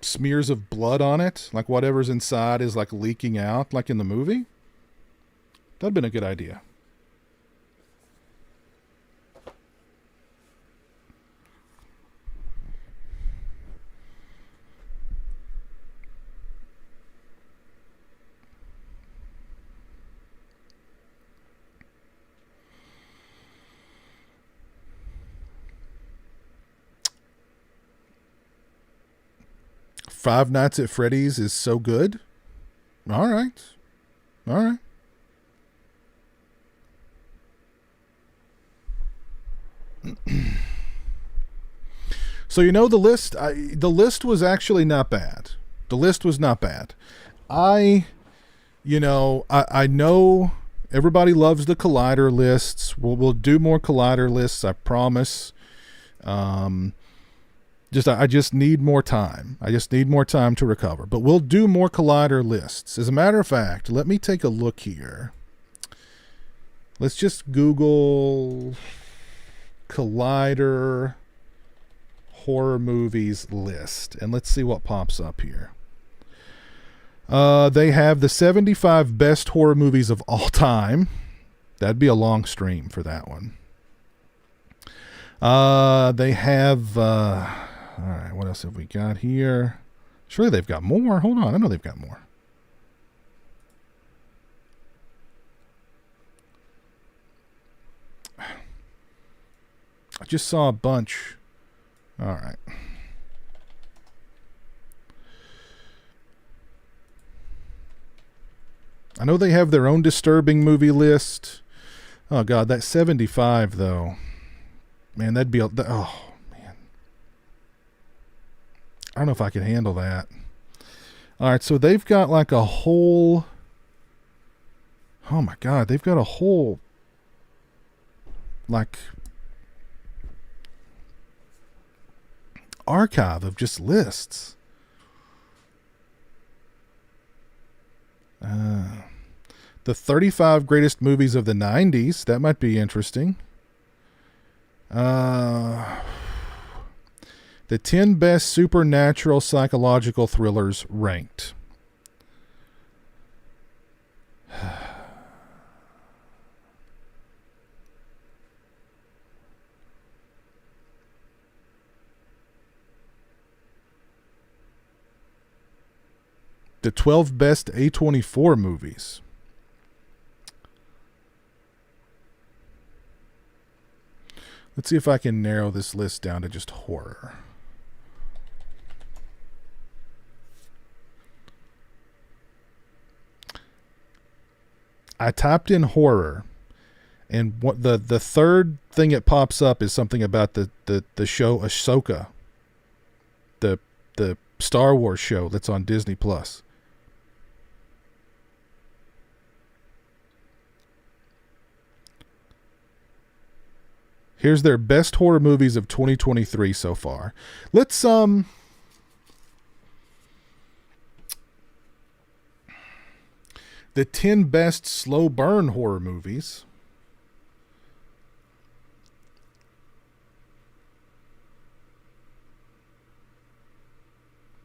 smears of blood on it, like whatever's inside is like leaking out, like in the movie. That'd been a good idea. Five Nights at Freddy's is so good. All right. All right. So, you know, the list was actually not bad. The list was not bad. I know everybody loves the Collider lists. We'll do more Collider lists, I promise. I just need more time. I just need more time to recover. But we'll do more Collider lists. As a matter of fact, let me take a look here. Let's just Google Collider horror movies list, and let's see what pops up here. They have the 75 best horror movies of all time. That'd be a long stream for that one. They have... all right, what else have we got here? Surely they've got more. Hold on, I know they've got more. I just saw a bunch. All right. I know they have their own disturbing movie list. Oh, God, that 75, though. Man, that'd be... oh. I don't know if I can handle that. All right, so they've got like a whole... oh, my God. They've got a whole... like... archive of just lists. The 35 greatest movies of the 90s. That might be interesting. The 10 best supernatural psychological thrillers ranked. The 12 best A24 movies. Let's see if I can narrow this list down to just horror. I typed in horror, and what the third thing that pops up is something about the show Ahsoka, the Star Wars show that's on Disney Plus. Here's their best horror movies of 2023 so far. Let's the 10 best slow burn horror movies.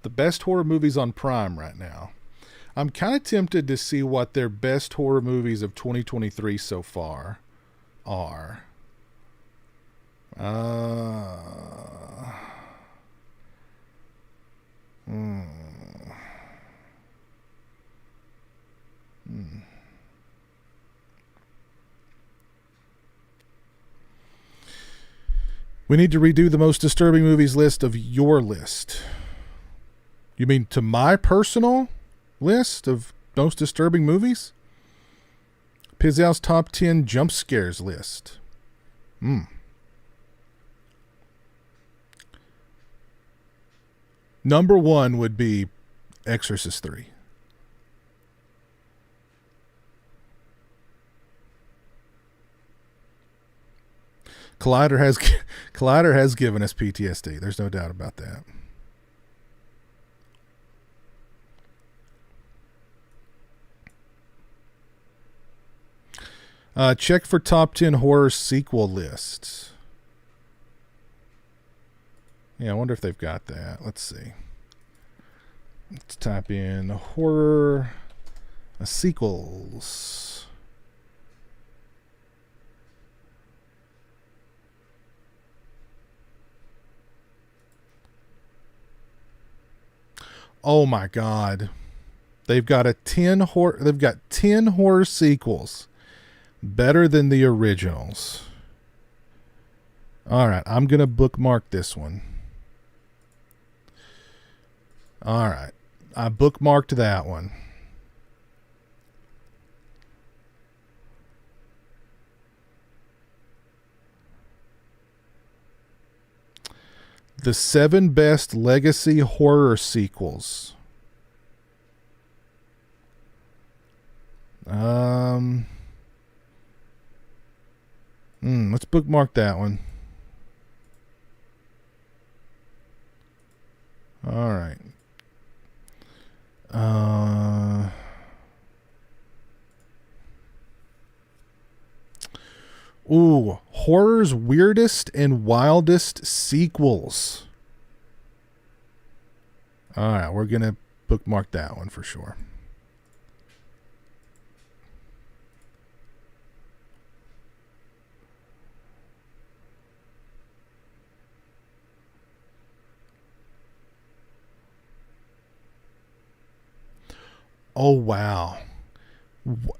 The best horror movies on Prime right now. I'm kind of tempted to see what their best horror movies of 2023 so far are. We need to redo the most disturbing movies list of your list. You mean to my personal list of most disturbing movies? Pizowell's top 10 jump scares list. Number 1 would be Exorcist 3. Collider has given us PTSD. There's no doubt about that. Check for top 10 horror sequel lists. Yeah, I wonder if they've got that. Let's see. Let's type in horror sequels. Oh my God. They've got 10 horror sequels. Better than the originals. All right, I'm going to bookmark this one. All right. I bookmarked that one. The 7 best legacy horror sequels. Let's bookmark that one. All right. Horror's weirdest and wildest sequels. All right, we're going to bookmark that one for sure. Oh, wow.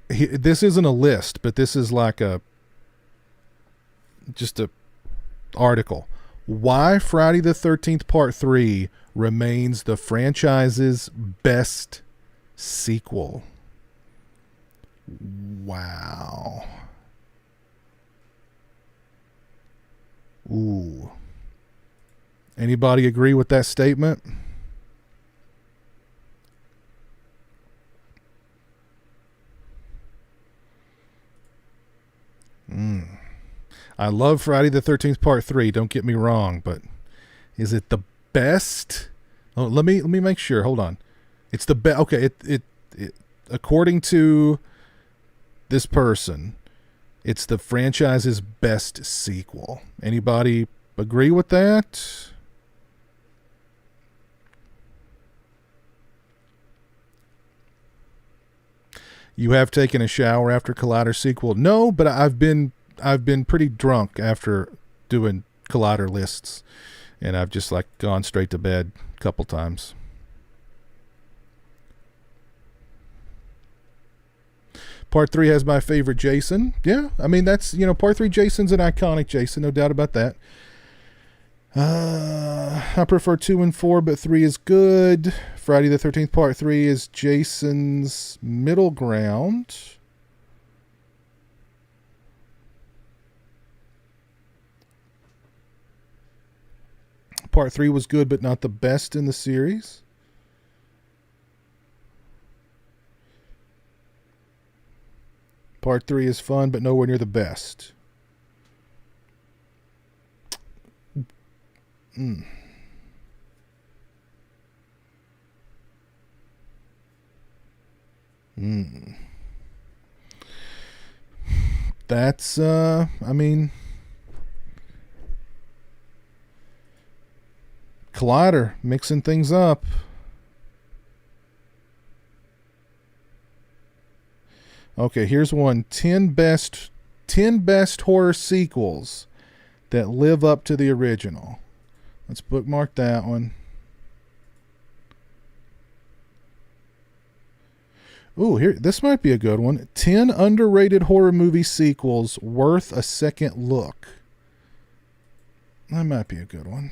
This isn't a list, but this is like just a article. Why Friday the 13th Part 3 remains the franchise's best sequel. Wow. Ooh. Anybody agree with that statement? I love Friday the 13th Part 3, don't get me wrong, but is it the best? Oh, let me make sure. Hold on. It's the best. Okay, it according to this person, it's the franchise's best sequel. Anybody agree with that? You have taken a shower after Collider sequel? No, but I've been pretty drunk after doing Collider lists, and I've just like gone straight to bed a couple times. Part 3 has my favorite Jason. Yeah, I mean, that's, Part 3 Jason's an iconic Jason, no doubt about that. I prefer 2 and 4, but 3 is good. Friday the 13th Part 3 is Jason's middle ground. Part 3 was good, but not the best in the series. Part 3 is fun, but nowhere near the best. That's, I mean, Collider, mixing things up. Okay, here's one. 10 10 best horror sequels that live up to the original. Let's bookmark that one. Ooh, here, this might be a good one. 10 underrated horror movie sequels worth a second look. That might be a good one.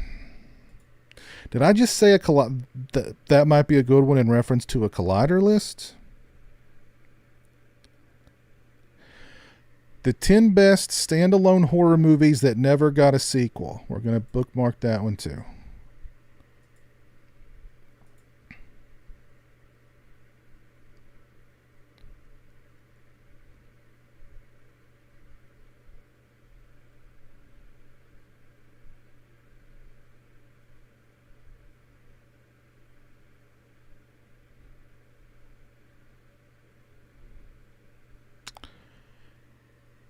Did I just say that might be a good one in reference to a Collider list? The 10 best standalone horror movies that never got a sequel. We're going to bookmark that one too.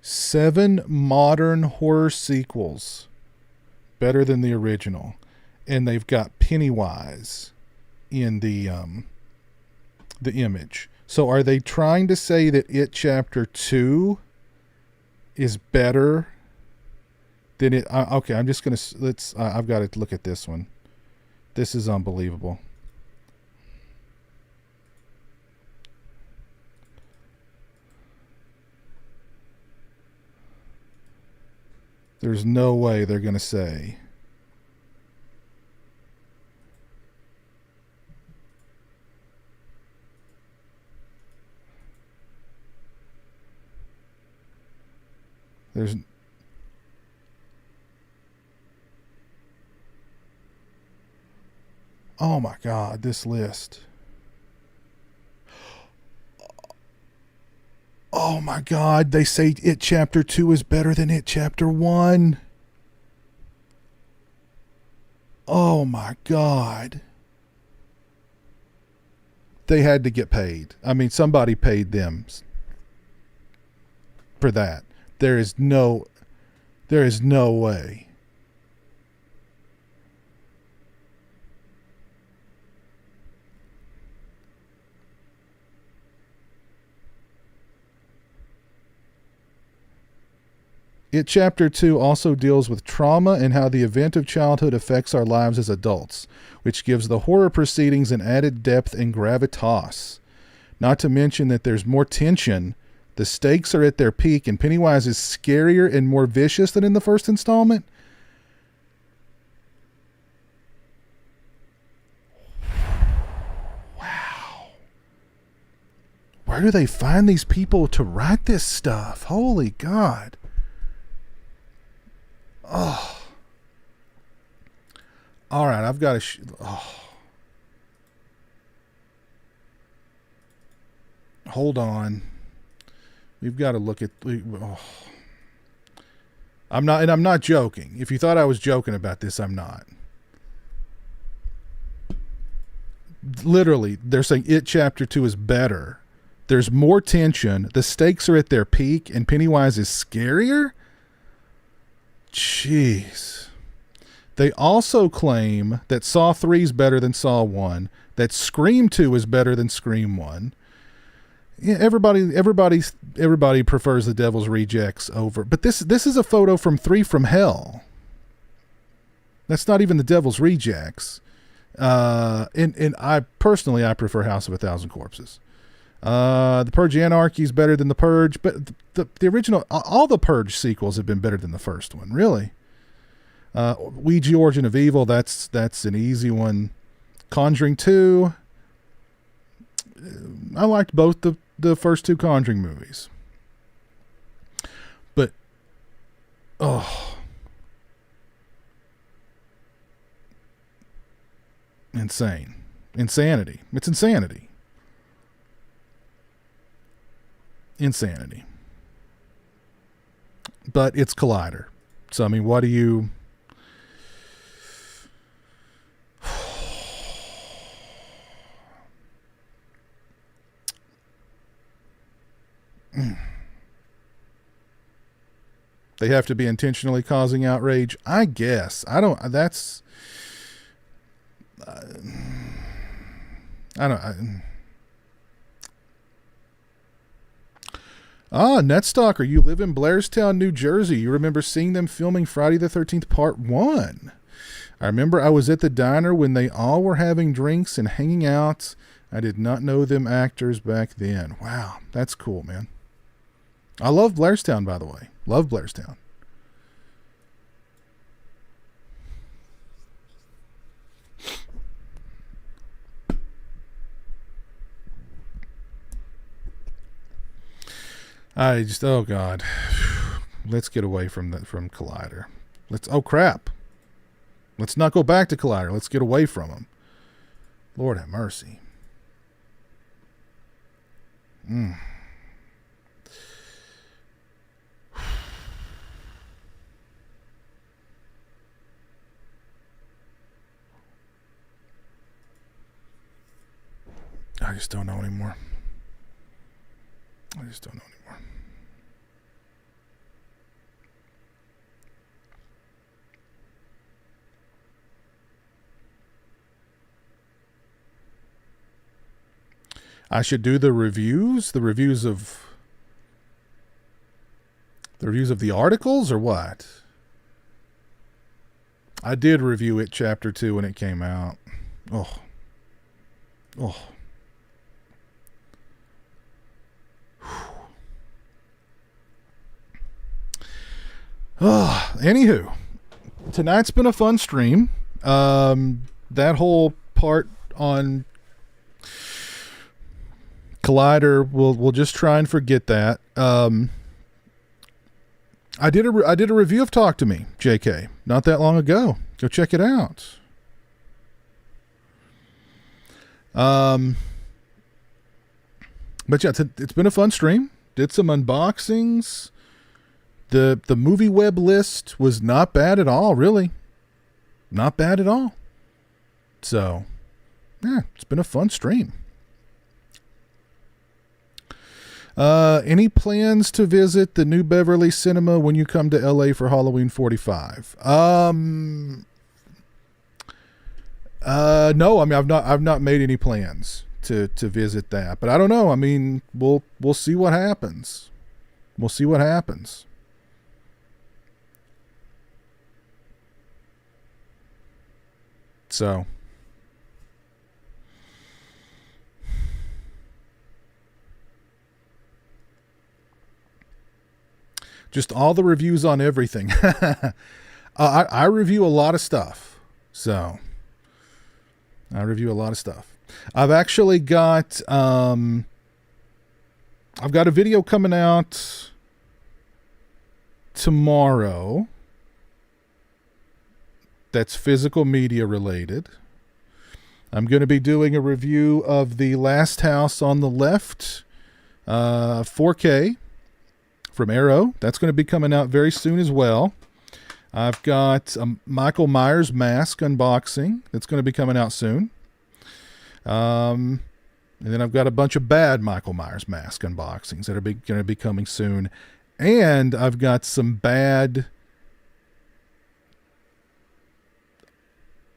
Seven modern horror sequels better than the original, and they've got Pennywise in the image. So are they trying to say that It Chapter 2 is better than it? Okay, I'm just gonna I've got to look at this one. This is unbelievable. There's no way they're going to say. There's. Oh my God, this list. Oh my God, they say It Chapter 2 is better than It Chapter 1. Oh my God. They had to get paid. I mean, somebody paid them for that. There is no way. It Chapter 2 also deals with trauma and how the event of childhood affects our lives as adults, which gives the horror proceedings an added depth and gravitas. Not to mention that there's more tension, the stakes are at their peak, and Pennywise is scarier and more vicious than in the first installment. Wow. Where do they find these people to write this stuff? Holy God. Oh. All right, I've got to... Hold on. We've got to look at... I'm not joking. If you thought I was joking about this, I'm not. Literally, they're saying It Chapter 2 is better. There's more tension. The stakes are at their peak, and Pennywise is scarier? Jeez. They also claim that Saw 3 is better than Saw 1, that Scream 2 is better than Scream 1. Yeah, everybody prefers The Devil's Rejects over. But this is a photo from 3 from Hell. That's not even The Devil's Rejects. And I personally prefer House of a Thousand Corpses. The Purge Anarchy is better than The Purge, but the original, all the Purge sequels have been better than the first one, really. Ouija Origin of Evil, that's an easy one. Conjuring 2, I liked both the first 2 Conjuring movies. But, insanity. It's insanity. But it's Collider. So, I mean, what do you... They have to be intentionally causing outrage? I guess. I don't... That's... Ah, Netstalker, you live in Blairstown, New Jersey. You remember seeing them filming Friday the 13th Part 1. I remember I was at the diner when they all were having drinks and hanging out. I did not know them actors back then. Wow, that's cool, man. I love Blairstown, by the way. Love Blairstown. Oh God. Let's get away from Collider. Oh crap. Let's not go back to Collider. Let's get away from him. Lord have mercy. I just don't know anymore. I should do the reviews of the articles, or what? I did review it chapter 2 when it came out. Oh. Anywho, tonight's been a fun stream. That whole part on Collider, we'll just try and forget that. I did a review of Talk to Me, JK, not that long ago. Go check it out. But yeah, it's been a fun stream. Did some unboxings. The movie web list was not bad at all, really. Not bad at all. So, yeah, it's been a fun stream. Any plans to visit the New Beverly Cinema when you come to LA for Halloween 45? No, I mean, I've not made any plans to visit that, but I don't know. I mean, we'll see what happens. We'll see what happens. So, just all the reviews on everything. I review a lot of stuff. So, I review a lot of stuff. I've actually got, I've got a video coming out tomorrow that's physical media related. I'm going to be doing a review of The Last House on the Left, 4K from Arrow. That's going to be coming out very soon as well. I've got a Michael Myers mask unboxing that's going to be coming out soon. And then I've got a bunch of bad Michael Myers mask unboxings that are going to be coming soon. And I've got some bad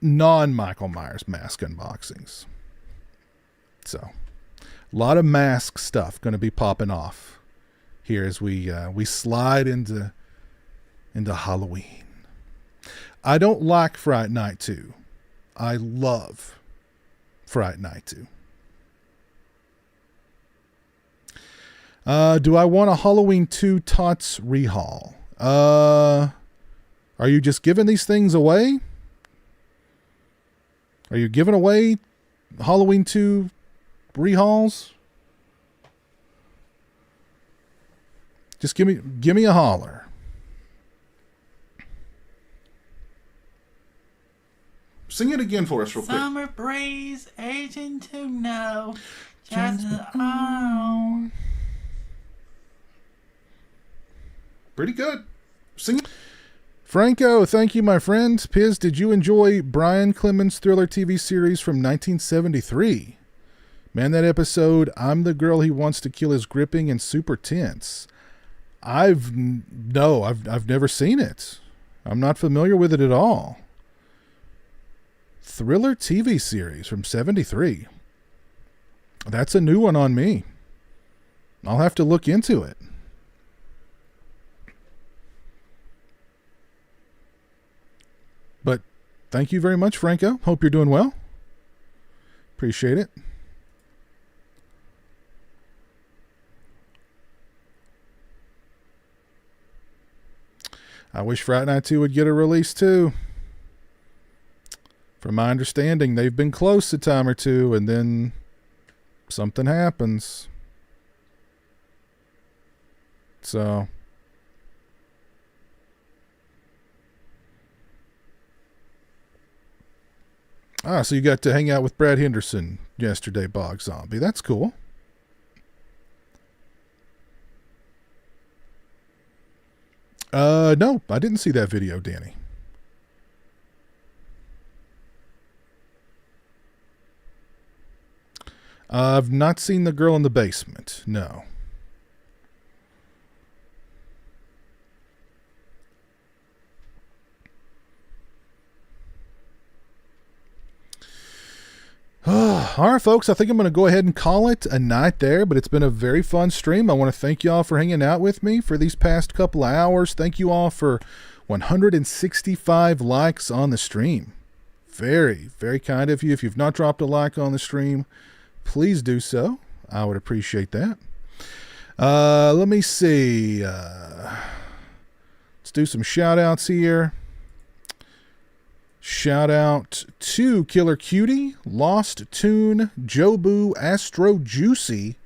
non-Michael Myers mask unboxings. So, a lot of mask stuff going to be popping off here as we slide into Halloween. I don't like Fright Night 2. I love Fright Night 2. Do I want a Halloween 2 Tots rehaul? Are you just giving these things away? Are you giving away Halloween 2 rehauls? Just give me a holler. Sing it again for us real quick. Summer breeze, agent to know. Just oh. Pretty good. Sing it. Franco, thank you, my friend. Piz, did you enjoy Brian Clemens' thriller TV series from 1973? Man, that episode, I'm the girl he wants to kill, is gripping and super tense. I've never seen it. I'm not familiar with it at all. Thriller TV series from 73. That's a new one on me. I'll have to look into it. But thank you very much, Franco. Hope you're doing well. Appreciate it. I wish Friday Night 2 would get a release too. From my understanding, they've been close a time or two, and then something happens. So so you got to hang out with Brad Henderson yesterday, Bog Zombie. That's cool. No, I didn't see that video, Danny. I've not seen the girl in the basement. No. All right, folks, I think I'm going to go ahead and call it a night there, but it's been a very fun stream. I want to thank you all for hanging out with me for these past couple of hours. Thank you all for 165 likes on the stream. Very, very kind of you. If you've not dropped a like on the stream, please do so. I would appreciate that. Let me see. Let's do some shout outs here. Shout out to Killer Cutie, Lost Tune, Jobu, Astro Juicy,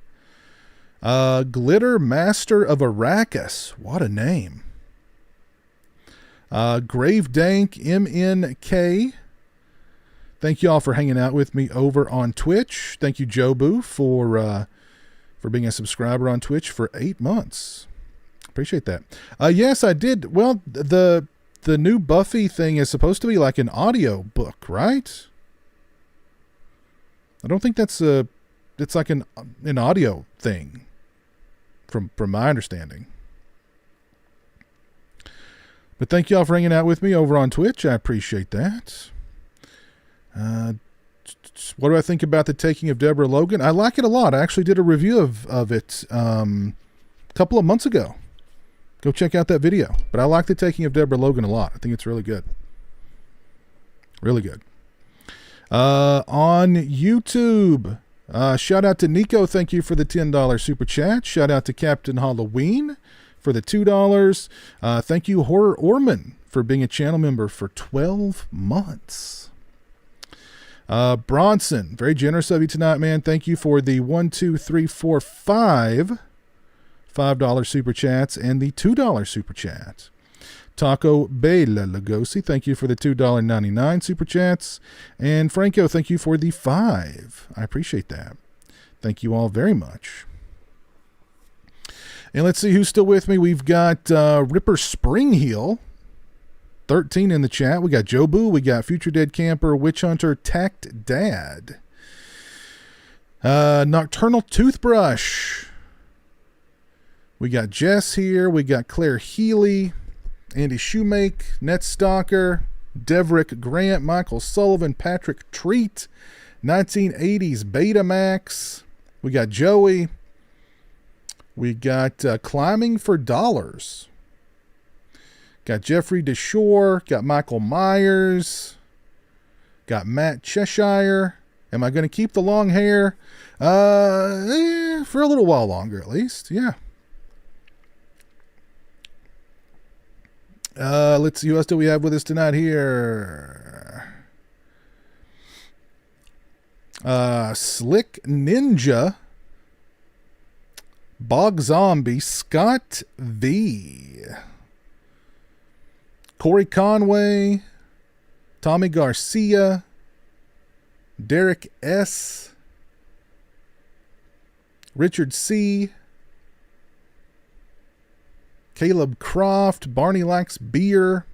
Glitter Master of Arrakis. What a name. Grave Dank MNK. Thank you all for hanging out with me over on Twitch. Thank you, Jobu, for being a subscriber on Twitch for 8 months. Appreciate that. Yes, I did. Well, the new Buffy thing is supposed to be like an audio book, right? I don't think it's like an audio thing from my understanding. But thank you all for hanging out with me over on Twitch. I appreciate that. What do I think about the taking of Deborah Logan? I like it a lot. I actually did a review of it a couple of months ago. Go check out that video. But I like the taking of Deborah Logan a lot. I think it's really good. Really good. On YouTube, shout out to Nico. Thank you for the $10 super chat. Shout out to Captain Halloween for the $2. Thank you, Horror Orman, for being a channel member for 12 months. Bronson, very generous of you tonight, man. Thank you for the 1, 2, 3, 4, 5 $5 super chats and the $2 super chat. Taco Bela Lugosi, thank you for the $2.99 super chats. And Franco, thank you for the 5. I appreciate that. Thank you all very much. And let's see who's still with me. We've got Ripper Springheel, 13 in the chat. We got Jobu. We got Future Dead Camper, Witch Hunter, Tact Dad. Nocturnal Toothbrush. We got Jess here. We got Claire Healy, Andy Shoemake, Net Stalker, Deverick Grant, Michael Sullivan, Patrick Treat, 1980s Betamax. We got Joey. We got Climbing for Dollars. Got Jeffrey DeShore. Got Michael Myers. Got Matt Cheshire. Am I going to keep the long hair? For a little while longer at least. Yeah. Let's see, who else do we have with us tonight here? Slick Ninja, Bog Zombie, Scott V, Corey Conway, Tommy Garcia, Derek S, Richard C, Caleb Croft, Barney Likes Beer.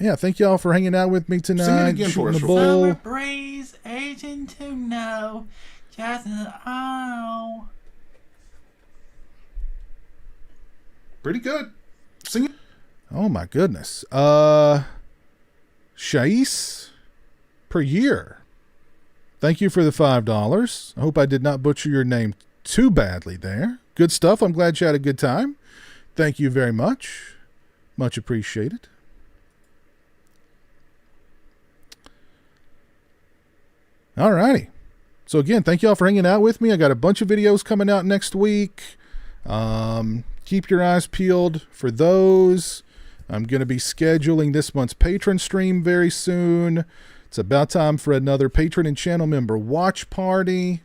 Yeah, thank y'all for hanging out with me tonight. Sing it again for us. Summer breeze, aging to know, just oh. Pretty good. Sing it. Oh my goodness. Shais per year. Thank you for the $5. I hope I did not butcher your name too badly there. Good stuff. I'm glad you had a good time. Thank you very much. Much appreciated. Alrighty. So again, thank you all for hanging out with me. I got a bunch of videos coming out next week. Keep your eyes peeled for those. I'm going to be scheduling this month's patron stream very soon. It's about time for another patron and channel member watch party.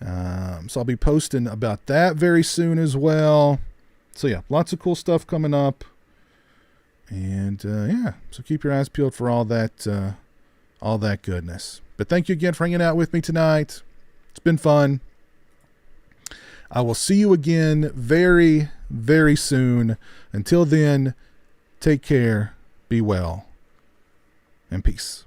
So I'll be posting about that very soon as well. So yeah, lots of cool stuff coming up. And yeah, so keep your eyes peeled for all that goodness. But thank you again for hanging out with me tonight. It's been fun. I will see you again very, very soon. Until then, take care, be well, and peace.